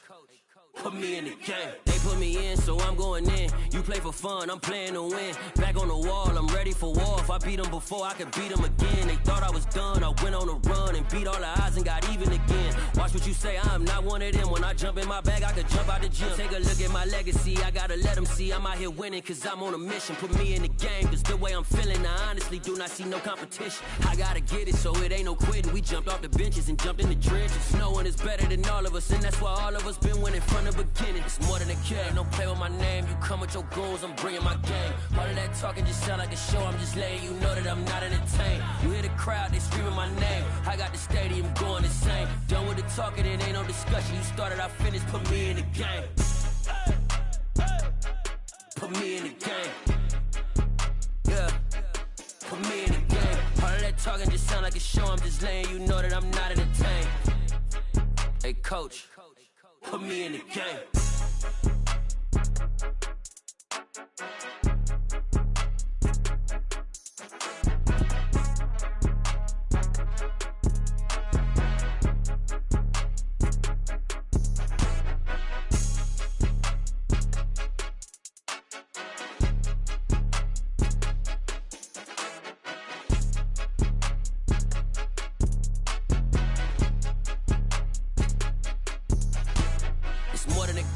Put me in the game. They put me in, so I'm going in. You play for fun, I'm playing to win. Back on the wall, I'm ready for war. If I beat them before, I could beat them again. They thought I was done, I went on a run and beat all the odds and got even again. Watch what you say, I'm not one of them. When I jump in my bag, I could jump out the gym. Take a look at my legacy, I gotta let them see I'm out here winning, cause I'm on a mission. Put me in the game, cause the way I'm feeling, I honestly do not see no competition. I gotta get it, so it ain't no quitting. We jumped off the benches and jumped in the trenches. No one is better than all of us, and that's why all of us been winning from the beginning. It's more than a game, don't play with my name. You come with your goons, I'm bringing my game. All of that talking just sound like a show. I'm just letting you know that I'm not entertained. You hear the crowd, they screaming my name. I got the stadium going insane. Done with the talking, it ain't no discussion. You started, I finished, put me in the game. Put me in the game. Yeah, put me in the game. All of that talking just sound like a show. I'm just letting you know that I'm not entertained. Hey, coach. Put me in the game.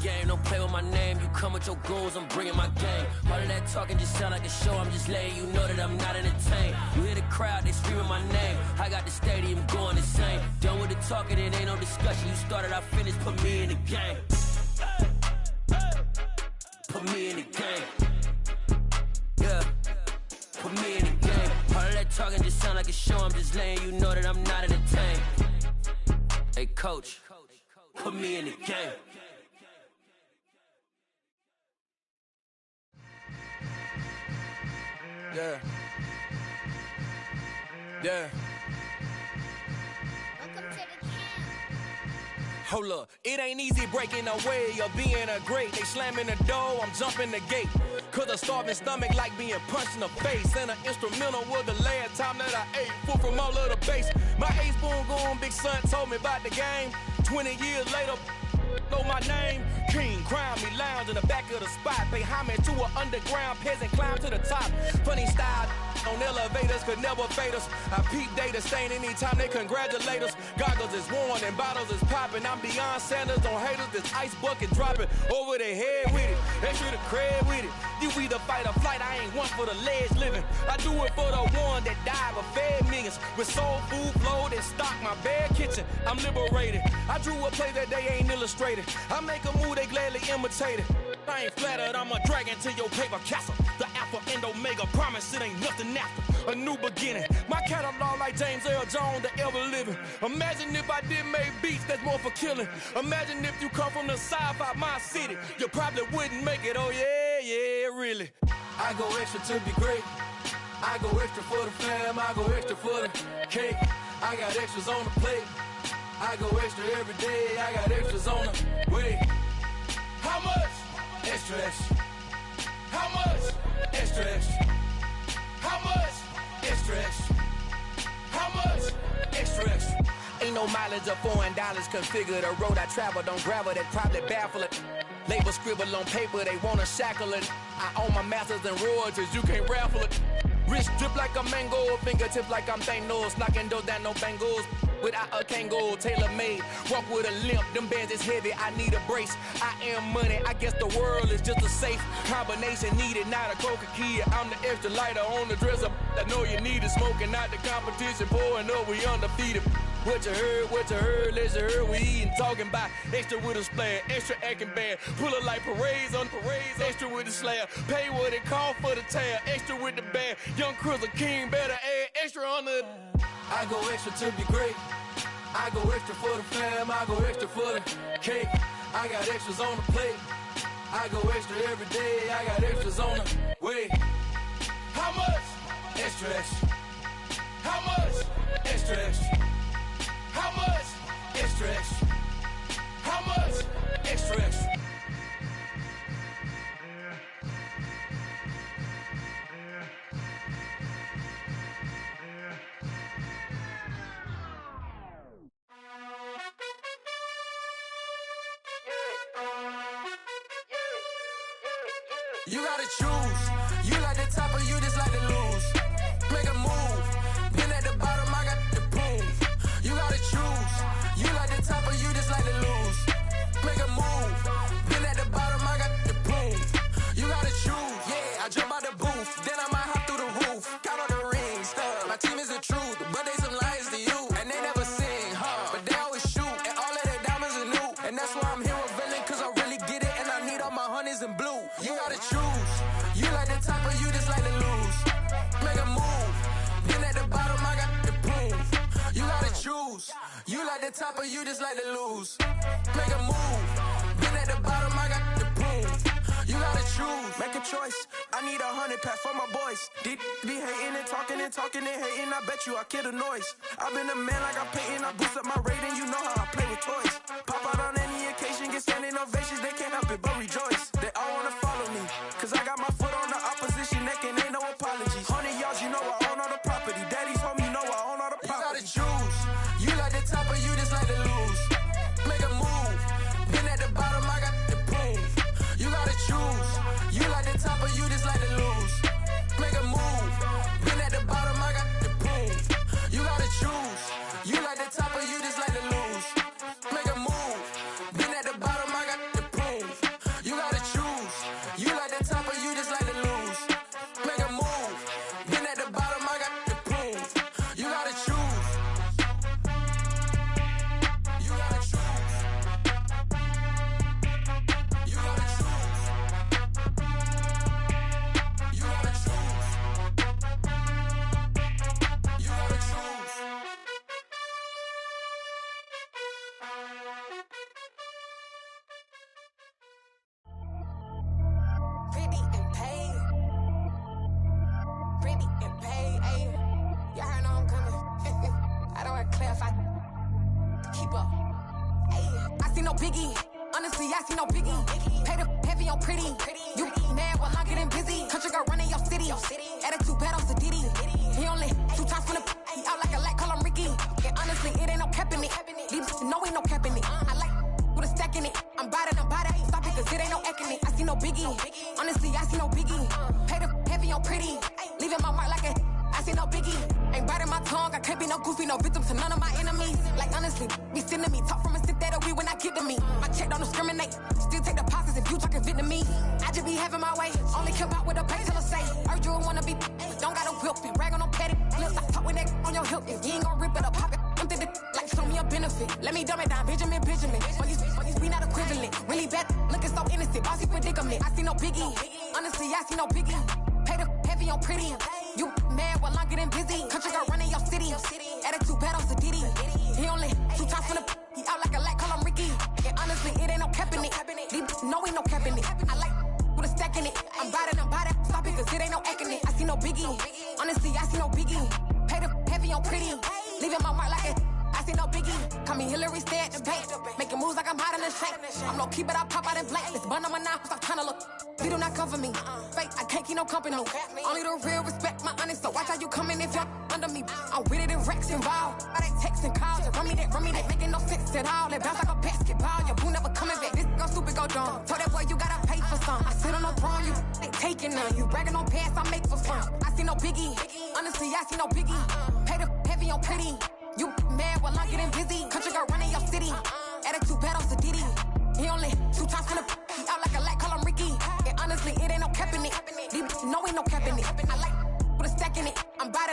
game. Don't play with my name. You come with your goons, I'm bringing my game. All of that talking just sound like a show. I'm just letting you know that I'm not entertained. You hear the crowd, they screaming my name. I got the stadium going insane. Done with the talking, it ain't no discussion. You started, I finished, put me in the game. Put me in the game. Yeah. Put me in the game. All of that talking just sound like a show. I'm just letting you know that I'm not entertained. Hey, coach, put me in the game. Yeah. Yeah. Hold up, it ain't easy breaking away or being a great. They slamming the door, I'm jumping the gate. Cause a starving stomach like being punched in the face. And an instrumental was the last time that I ate. Food from all of the base. My ace boom goon, big son told me about the game. 20 years later, know my name. King, crown me, lounge in the back of the spot. Pay homage to an underground peasant, climb to the top. Funny style on elevators could never fade us. I peep data stain anytime they congratulate us. Goggles is worn and bottles is popping. I'm Deion Sanders on haters, this ice bucket dropping over their head with it. They should have cred with it. You either fight or flight, I ain't one for the ledge living. I do it for the one that died but fed millions. With soul food flowed and stocked my bare kitchen. I'm liberated. I drew a play that they ain't illustrated. I make a move, they gladly imitate it. I ain't flattered, I'm a dragon to your paper castle. The Alpha and Omega, promise it ain't nothing after. A new beginning. My catalog like James Earl Jones, the ever living. Imagine if I did make beats that's more for killing. Imagine if you come from the sci-fi, my city. You probably wouldn't make it, oh yeah, yeah, really. I go extra to be great. I go extra for the fam, I go extra for the cake. I got extras on the plate. I go extra every day, I got extras on the way. How much? Extra, extra. How much? Extra, extra. How much? Extra, extra. How much? Extra, extra. Ain't no mileage of $4 configure the road I travel. Don't gravel that probably baffle it. Label scribble on paper, they wanna shackle it. I own my masters and royalties, you can't raffle it. Wrist drip like a mango, fingertips like I'm Thanos. Knocking those down, no bangles. Without a Kango, tailor-made. Walk with a limp, them bands is heavy, I need a brace. I am money, I guess the world is just a safe combination needed, not a coca key. I'm the extra lighter on the dresser. I know you need it, smoking out the competition, pouring up, we undefeated. What you heard, let's heard, we eating, talking about extra with a splash, extra acting bad, pull it like parades on parades, extra with the slab, pay what it cost for the tab, extra with the bag, young Cruiser King, better add extra on the. I go extra to be great. I go extra for the fam, I go extra for the cake. I got extras on the plate. I go extra every day, I got extras on the way. How much? Extra, extra. How much? Extra, extra. How much? Extra, extra. How much? Extra, extra. You gotta choose. You like the top or you just like to lose. Make a move. Been at the bottom, I got the proof. You gotta choose. You like the top or you just like to lose. Make a move. Been at the bottom, I got the proof. You gotta choose. Yeah, I jump out the booth. Then I might hop through the roof. Count all the rings. My team is the truth, but they some liars to you. And they never sing, but they always shoot. And all of their diamonds are new. And that's why I'm here revealing, cause I really get it. And I need all my honeys in blue. You gotta choose. You like the top or you just like to lose. Make a move. Been at the bottom, I got the proof. You gotta choose. You like the top or you just like to lose. Make a move. Been at the bottom, I got the proof. You gotta choose. Make a choice. I need 100 pack for my boys. Deep be hating and talking and hating. I bet you I kill the noise. I've been a man like I'm painting. I boost up my rating. You know how I play with toys. Pop out on any occasion, get standing ovations. They can't help it but rejoice. They all wanna follow me, cause I got my foot on the opposition neck and ain't no apologies. 100 yards, you know I own all the property. Daddy's home, you know I own all the property. You gotta choose. You like the top or you just like to lose. Make a move. Been at the bottom, I got the proof. You gotta choose. You like the top or you just like to lose. Make a move. Been at the bottom, I got the proof. You gotta choose. You like the top or you just like to lose. Make a move. Been at the bottom, I got the proof. no biggie. Honestly, I see no biggie. Pay the heavy on pretty. You mad while I'm getting busy. Country girl running your city. Attitude bad on Diddy. He only 2 times from the he out like a light, call him Ricky. And honestly, it ain't no cap in it. Leave no ain't no cap in it. I like with a stack in it. I'm bad. Stop it, cause it ain't no eck in it. I see no biggie. Honestly, I see no biggie. Pay the heavy on pretty. Leaving my mark like a I see no biggie. Ain't biting my tongue. I can't be no goofy, no victim to none of my enemies. Like honestly, be sending me talk from a sit that we when I get to me. My check don't discriminate. Still take deposits if you talking Vietnamese. I just be having my way. Only come out with a pay till I say. Heard you wanna be, but don't got a whip. Be bragging on petty. Look, I talk with that on your hip. If you ain't gon' rip it up, pop it. I'm thinking like show me a benefit. Let me dumb it down, Benjamin. For these we not equivalent. Really bad, looking so innocent. Bossy predicament. I see no biggie. Honestly, I see no biggie. Pay the heavy on pretty. You mad while I'm getting busy. Country girl running your city. Attitude bad on Diddy. He only 2 times from the he out like a light, call him Ricky. And honestly, it ain't no cap in it. No ain't no cap in it. I like with a stack in it. I'm bad. Stop it, cause it ain't no eck in it. I see no biggie. Honestly, I see no biggie. Pay the heavy on pretty. Leaving my mark like it. I see no biggie. Call me Hillary, stay at the bank. Making moves like I'm hot in the shank. I'm low key, but I pop out in blank. This bun on my knife, stop trying to look. They do not cover me. Fake, I can't keep no company. Only the real respect my honest. So watch how you coming if you're under me. I'm with it and Rex involved. I they text and calls. Run me that. Making no sense at all. They bounce like a basketball. Your boo never coming back. This go stupid, go dumb. Told that boy you gotta pay for some. I sit on no throne, you ain't taking none. You bragging on pants, I make for fun. I see no biggie. Honestly, I see no biggie. Pay the heavy on pretty. You mad while I'm getting busy. Country girl running your city. Attitude bad on Diddy. He only 2 times from the he out like a light, call him Ricky. And honestly, it ain't no cap in it. No ain't no cap in it. I like with a stack in it. I'm bad.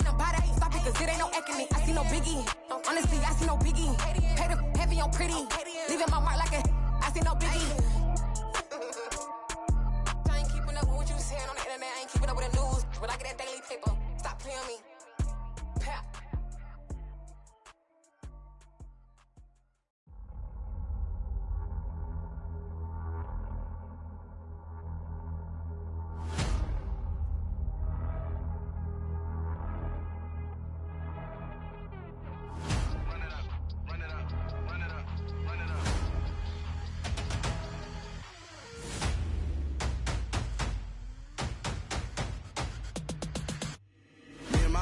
Stop it, cause it ain't no eck in it. I see no biggie. Honestly, I see no biggie. Pay the heavy on pretty. Leaving my mark like a I see no biggie. I ain't keeping up with what you saying on the internet. I ain't keeping up with the news. When I get that daily paper, stop playing me. Pap.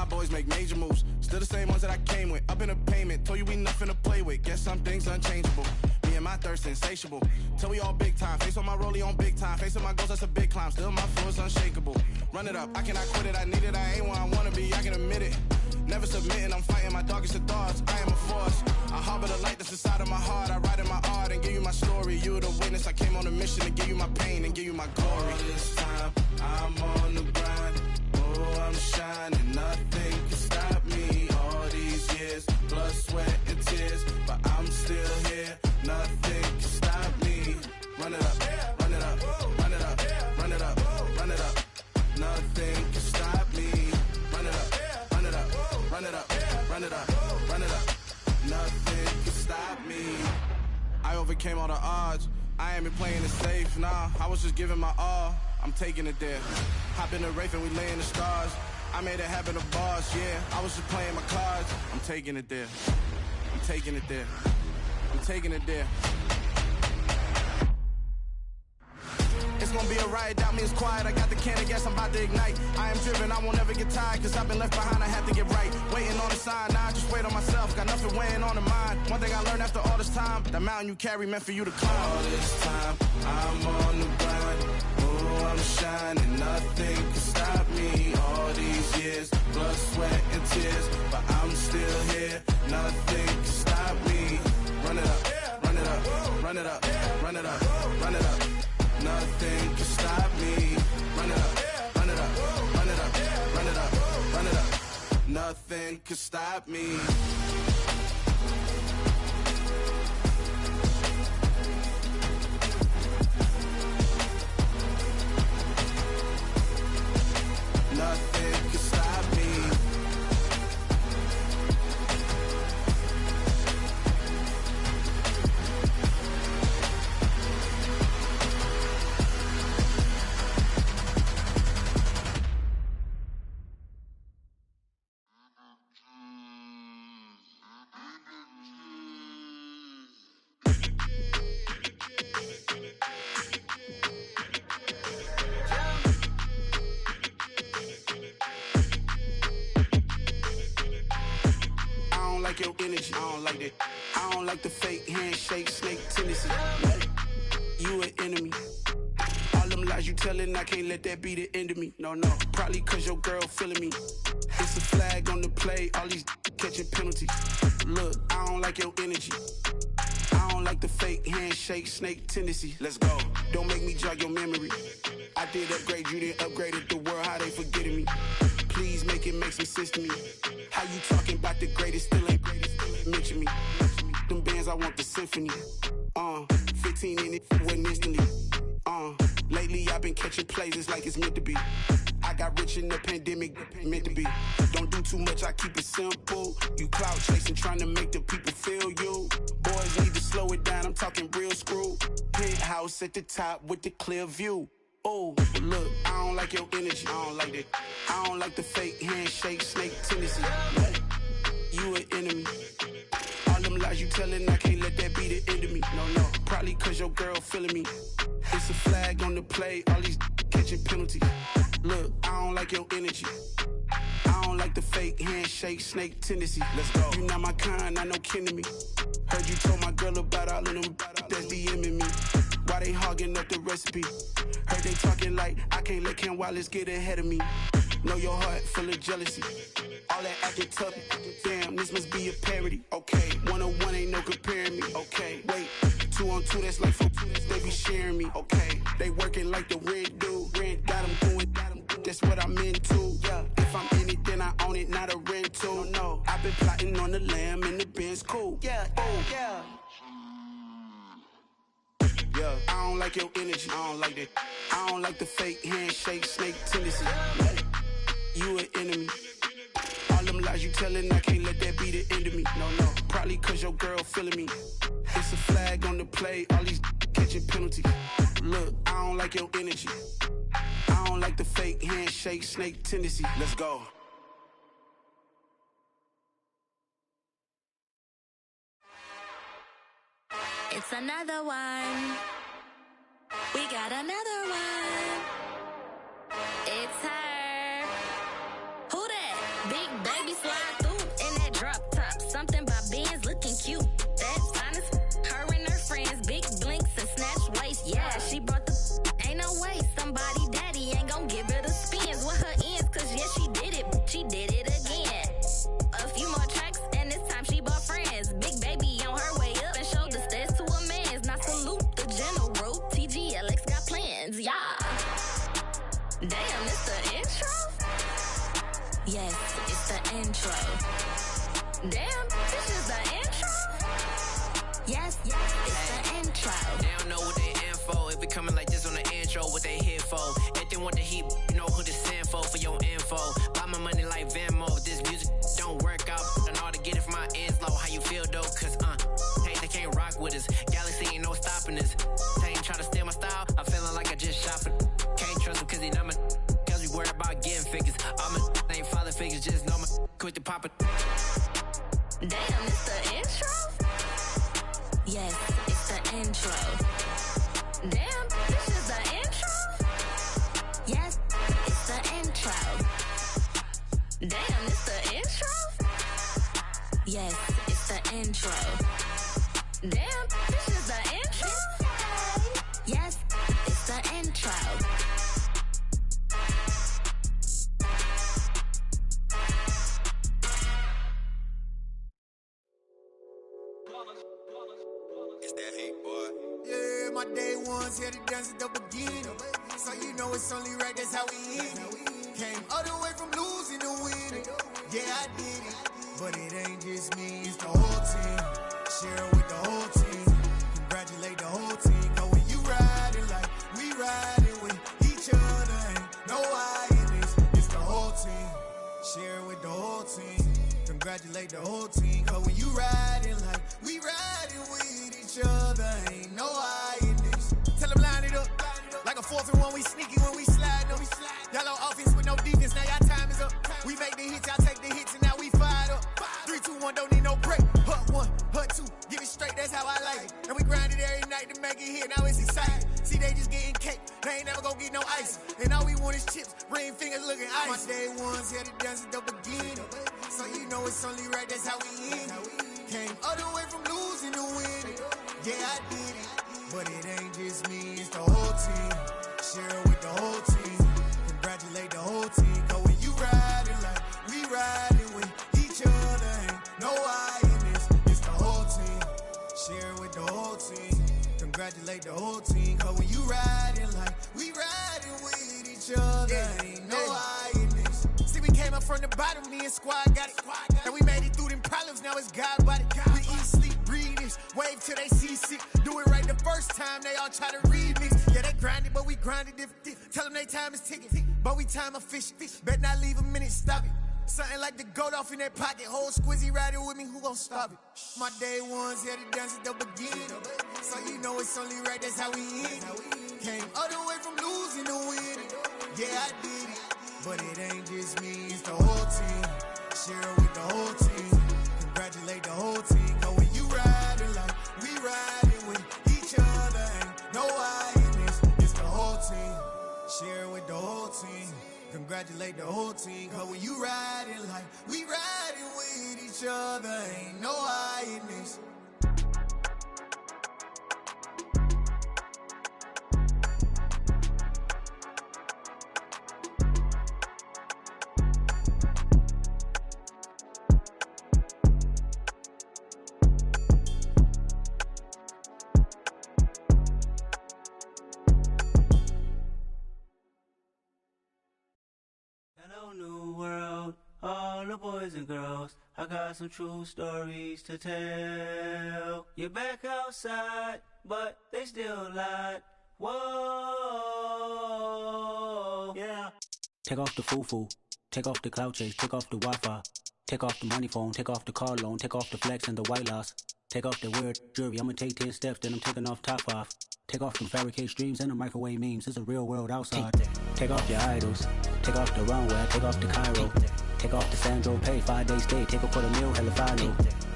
Boys make major moves, still the same ones that I came with. Up in a payment, told you we nothing to play with. Guess some things unchangeable. Me and my thirst insatiable. Till we all big time. Face on my rollie on big time. Facing my goals, that's a big climb. Still my flow is unshakable. Run it up, I cannot quit it. I need it, I ain't where I wanna be. I can admit it. Never submitting, I'm fighting my darkest of thoughts. I am a force. I harbor the light that's inside of my heart. I write in my art and give you my story. You the witness. I came on a mission to give you my pain and give you my glory. All this time, I'm on the grind. Oh, I'm shining, nothing can stop me. All these years, blood, sweat, and tears, but I'm still here. Nothing can stop me. Run it up, run it up, run it up, run it up, run it up. Nothing can stop me. Run it up, run it up, run it up, run it up, run it up. Nothing can stop me. I overcame all the odds. I ain't been playing it safe, nah. I was just giving my all. I'm taking it there. Hop in the Wraith and we lay in the stars. I made it happen to boss, yeah. I was just playing my cards. I'm taking it there. I'm taking it there. I'm taking it there. It's gonna be a riot, doubt me it's quiet. I got the can of gas, I'm about to ignite. I am driven, I won't ever get tired, cause I've been left behind, I have to get right. Waiting on a sign, now I just wait on myself. Got nothing weighing on the mind. One thing I learned after all this time, that mountain you carry meant for you to climb. All this time, I'm on the grind. Oh, I'm shining, nothing can stop me. All these years, blood, sweat, and tears, but I'm still here. Nothing can stop me. Run it up, run it up, run it up, run it up, run it up. Nothing can stop me. Run it up, run it up, run it up, run it up, run it up. Nothing can stop me. Nothing can stop me. don't like your energy. I don't like that. I don't like the fake handshake, snake tendency. You an enemy. All them lies you telling, I can't let that be the end of me. No, probably cause your girl feeling me. It's a flag on the play, all these catching penalties. Look, I don't like your energy. I don't like the fake handshake, snake tendency. Let's go. Don't make me jog your memory. I did upgrade, you didn't upgrade it. The world, how they forgetting me. Please make it make some sense to me. How you talking about the greatest, still ain't mention me. Them bands, I want the symphony. 15 in it, wasn't instantly. Lately I've been catching plays, it's like it's meant to be. I got rich in the pandemic, meant to be. Don't do too much, I keep it simple. You clout chasing, trying to make the people feel you. Boys need to slow it down, I'm talking real screw. Penthouse at the top with the clear view. Oh, look, I don't like your energy. I don't like that. I don't like the fake handshake, snake tendency. You an enemy. All them lies you telling, I can't let that be the end of me. No, probably cause your girl feeling me. It's a flag on the play, all these catching penalties. Look, I don't like your energy. I don't like the fake handshake, snake tendency. Let's go. You not my kind, I know kin to me. Heard you told my girl about all of them that's DMing me. Why they hogging up the recipe? Heard they talking like I can't let Ken Wallace get ahead of me. Know your heart full of jealousy. All that acting tough, damn, this must be a parody. Okay, 101 ain't no comparing me. Okay, wait, 2 on 2, that's like 4, they be sharing me. Okay, they working like the rent dude. Rent got them going, that's what I'm into. Yeah, if I'm in it, then I own it, not a rental. No, I've been plotting on the lamb and the Benz cool. Yeah, yeah. Yeah, I don't like your energy. I don't like that. I don't like the fake handshake, snake tendency. You an enemy. All them lies you telling, I can't let that be the end of me. No, probably cause your girl feeling me. It's a flag on the play, all these catching penalties. Look, I don't like your energy. I don't like the fake handshake, snake tendency. Let's go. It's another one. We got another one. It's her. Who that? Big baby slide through in that drop top. Something by Benz looking cute. That's honest. Her and her friends, big blinks and snatch waist. Yeah, she brought the ain't no way. Somebody daddy ain't gon' give her the spins with her ends. Cause yeah, she did it. She did it again. A few more tracks and this time she bought friends. Big baby on her way up and showed the stairs to a man's. Now salute the general. TGLX got plans, yeah. Damn, it's the intro? Yes, it's the intro. Damn, this is the intro? Yes, it's the intro. They don't know what they in for. If we coming like this on the intro, what they here for? If they want the heat, you know who to send for your info. Buy my money like Venmo. If this music don't work out, I know how to get it from my ends low. How you feel though? Cause hey, they can't rock with us. Galaxy ain't no stopping us. They ain't try to steal my style. I'm feeling like I just shot for. Can't trust them cause they not my. Cause we worried about getting figures. All my ain't father figures, just know my quit the pop it. Damn, it's the intro? Yes, it's the intro. Damn, this is the intro? Yes, it's the intro. Damn, it's the intro? Yes, it's the intro. Damn, this is the intro? Yes, it's the intro. It's that hate, boy. Yeah, my day ones here to dance at the beginning. So you know it's only right, that's how we end it. Came all the way from losing to winning. Yeah, I did it. But it ain't just me, it's the whole team. Share it with the whole team. Congratulate the whole team. Cause when you riding like we riding with each other, ain't no I in this. It's the whole team. Share it with the whole team. Congratulate the whole team. Cause when you riding like we riding with each other, ain't no I in this. Tell them line it up. Like a 4th and 1, we sneaky when we slide them. Yellow offense with no defense, now y'all time is up. We make the hits, y'all take the hits, and now we fired up. 3, 2, 1, don't need no break. Hut 1, hut 2, give it straight, that's how I like it. And we grind it every night to make it hit, now it's exciting. See, they just getting cake, they ain't never gonna get no ice. And all we want is chips, ring fingers looking ice. My day ones here to dance at the beginning. So you know it's only right, that's how we end it. Came all the way from losing to winning. Yeah, I did it, but it ain't just me, it's the whole team. Share it with the whole team. Congratulate the whole team. Cause when you riding like we riding with each other, ain't no I in this. It's the whole team. Share it with the whole team. Congratulate the whole team. Cause when you riding like we riding with each other, ain't no I in this. See, we came up from the bottom, me and squad got it. And we made it through them problems, now it's God body. We eat, sleep, breathe this. Wave till they see sick. Do it right the first time, they all try to remix. Yeah, they grinded, but we grinded different. Tell them they time is ticking, but we time a fish. Bet not leave a minute, stop it. Something like the goat off in their pocket. Whole squizzy riding with me, who gon' stop it? My day ones here to dance at the beginning. So you know it's only right, that's how we end it. Came all the way from losing to winning. Yeah, I did it, but it ain't just me, it's the whole team. Share it with the whole team. Congratulate the whole team. Cause when you riding like we riding with each other, ain't no I in this, it's the whole team. Share it with the whole team. Congratulate the whole team. Cause when you riding like we riding with each other, ain't no I in this. Hello, new world, all the boys and girls. I got some true stories to tell. You're back outside, but they still lied. Whoa, yeah. Take off the foo-foo, take off the cloud chase, take off the Wi-Fi, take off the money phone, take off the car loan, take off the flex and the white loss. Take off the weird jewelry, I'ma take 10 steps, then I'm taking off top off. Take off them fabricated streams and the microwave memes, it's a real world outside. Take off your idols, take off the runway, take off the Cairo. Take off the Sandro pay, 5 days stay, take a quarter meal, hella final.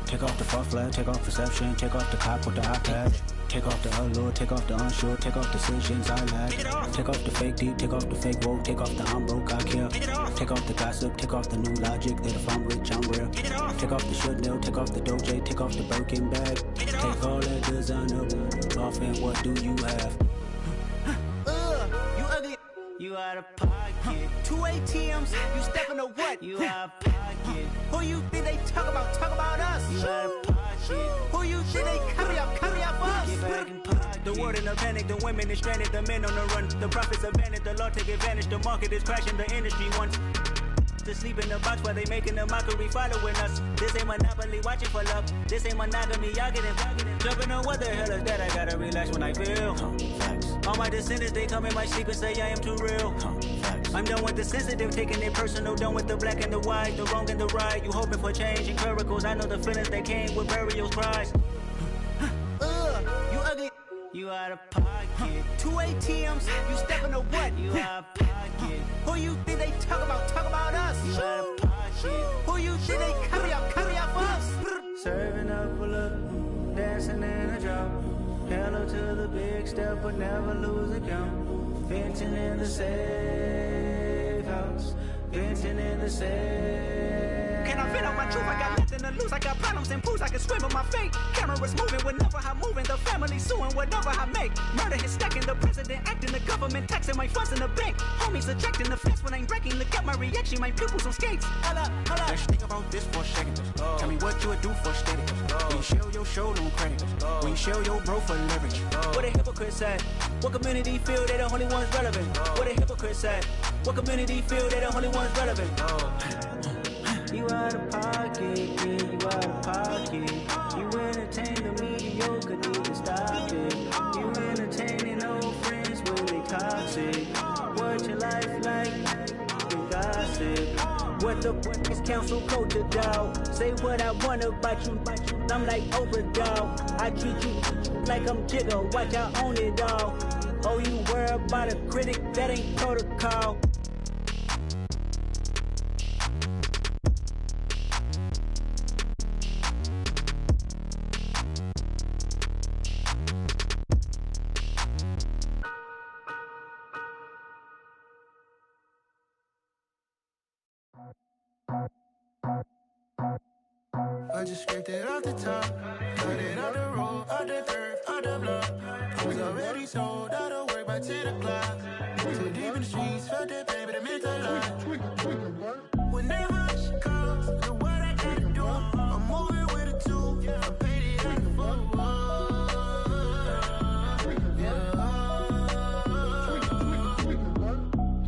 Take off the fuck flag, take off reception, take off the cop with the iPad. Take off the allure, take off the unsure, take off decisions I lack. Take off the fake deep, take off the fake woke, take off the I'm broke, I care. Take off the gossip, take off the new logic that if I'm rich, I'm real. Take off the Chanel, take off the Doja, take off the Birkin bag. Take all that designer off and what do you have? You ugly. You out of pocket. 2 ATMs, you stepping to what? You out of pocket. Who you think they talk about? Talk about us. You out of pocket. Who you think they carry up for us? Get back in pocket. The world in a panic, the women is stranded, the men on the run. The profits abandoned, the law take advantage. The market is crashing, the industry wants to sleep in the box while they making a mockery following us. This ain't monopoly, watching for love. This ain't monogamy, y'all getting jumping on what the hell is that? I gotta relax when I feel. All my descendants, they come in my sleep and say I am too real. I'm done with the sensitive, taking it personal. Done with the black and the white, the wrong and the right. You hoping for change and miracles. I know the feelings that came with burial cries. You ugly. You out of pocket. 2 ATMs, you stepping to what? You out of pocket. Who you think they talk about? Talk about us. You out of pocket. Who you think they carry up for us? Serving up a look, dancing in a drop. Hello to the big step, but never lose a count. Venting in the safe house. Venting in the safe. Can I vent on my truth? I got nothing to lose. I got problems and pools. I can swim with my fate. Cameras moving whenever I'm moving. The family suing whatever I make. Murder is stacking. The president acting. The government taxing my funds in the bank. Homies ejecting the fence when I'm breaking. Look at my reaction. My pupils on skates. Holla, holla. Let's think about this for a second. Tell me what you would do for status. When you show your show, no credit. When you show your bro for leverage. What a hypocrite said. What community feel they the only ones relevant? What a hypocrite said. What community feel they the only ones relevant? You out of pocket, yeah, you out of pocket. You entertain the mediocre, need to stop it. You entertaining old friends when they toxic. What your life like? You gossip. What the fuck is council culture, dog? Say what I want about you. I'm like overdog. I treat you like I'm Jigga. Watch I own it all. Oh, you worry about a critic? That ain't protocol. I just scraped it off the top. Cut it out the road, out the curve, out the block. I was already sold out of work by 10 o'clock. Too deep in the streets, felt that baby, that meant a lot. Whenever she calls, the what I gotta do, I'm moving with a two. I paid it out the full.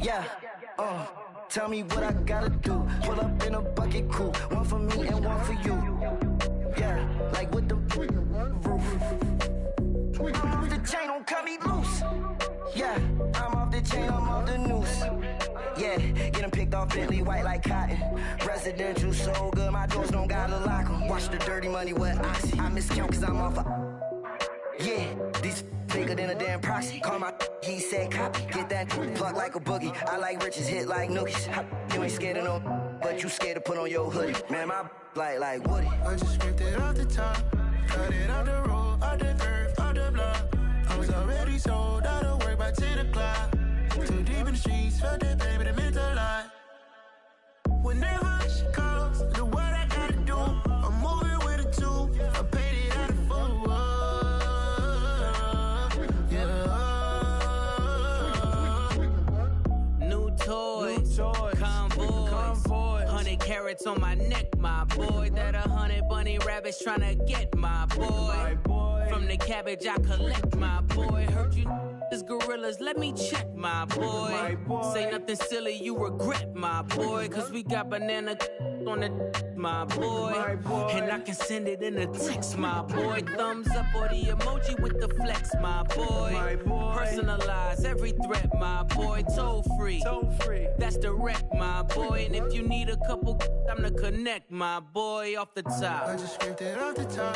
Yeah, tell me what I gotta do. Pull up in a bucket crew, one for me and one for you. Yeah, like with the roof. I'm off the chain, don't cut me loose. Yeah, I'm off the chain, I'm off the noose. Yeah, get them picked off Bentley, white like cotton. Residential so good, my doors don't gotta lock them. Watch the dirty money with Oxy. I miscount cause I'm off a... Yeah, these bigger than a damn proxy. Call my he said copy. Get that plug like a boogie. I like riches, hit like nookies. You ain't scared of no, but you scared to put on your hoodie. Man, my like Woody. I just scraped it off the top. Cut it out the road, out the curve, out the block. I was already sold out of work by 10 o'clock. Too deep in the streets, felt that baby, that meant a lot. Whenever she calls, the what I gotta do, I'm moving with a two. I paid it out of full. Convoy, 100 carats on my neck, my boy. That 100 bunny rabbits tryna get my boy. From the cabbage I collect, my boy. Heard you is gorillas, let me check, my boy. Say nothing silly, you regret, my boy. Cause we got banana on the my boy. And I can send it in a text, my boy. Thumbs up or the emoji with the flex, my boy. Personalize every threat, my boy. Toll free, that's direct, my boy. And if you need a couple, I'm to connect, my boy. Off the top, I just scraped it off the top.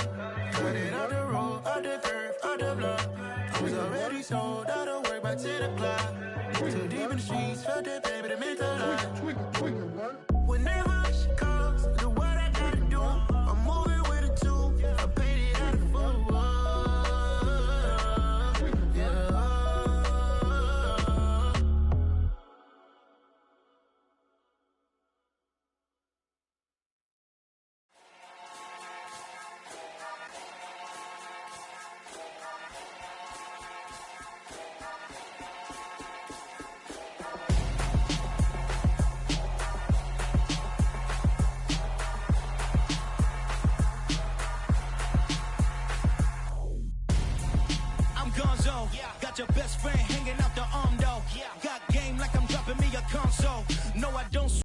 Cut it out the road, out the curve, out the block. I was already sold out of work by 10 o'clock. Too deep in the streets, felt that baby, that meant a lot. Whenever she calls, the what I gotta do, I'm moving with a two. I paid it out of full. Got your best friend hanging out the arm though. Got game like I'm dropping me a console. No, I don't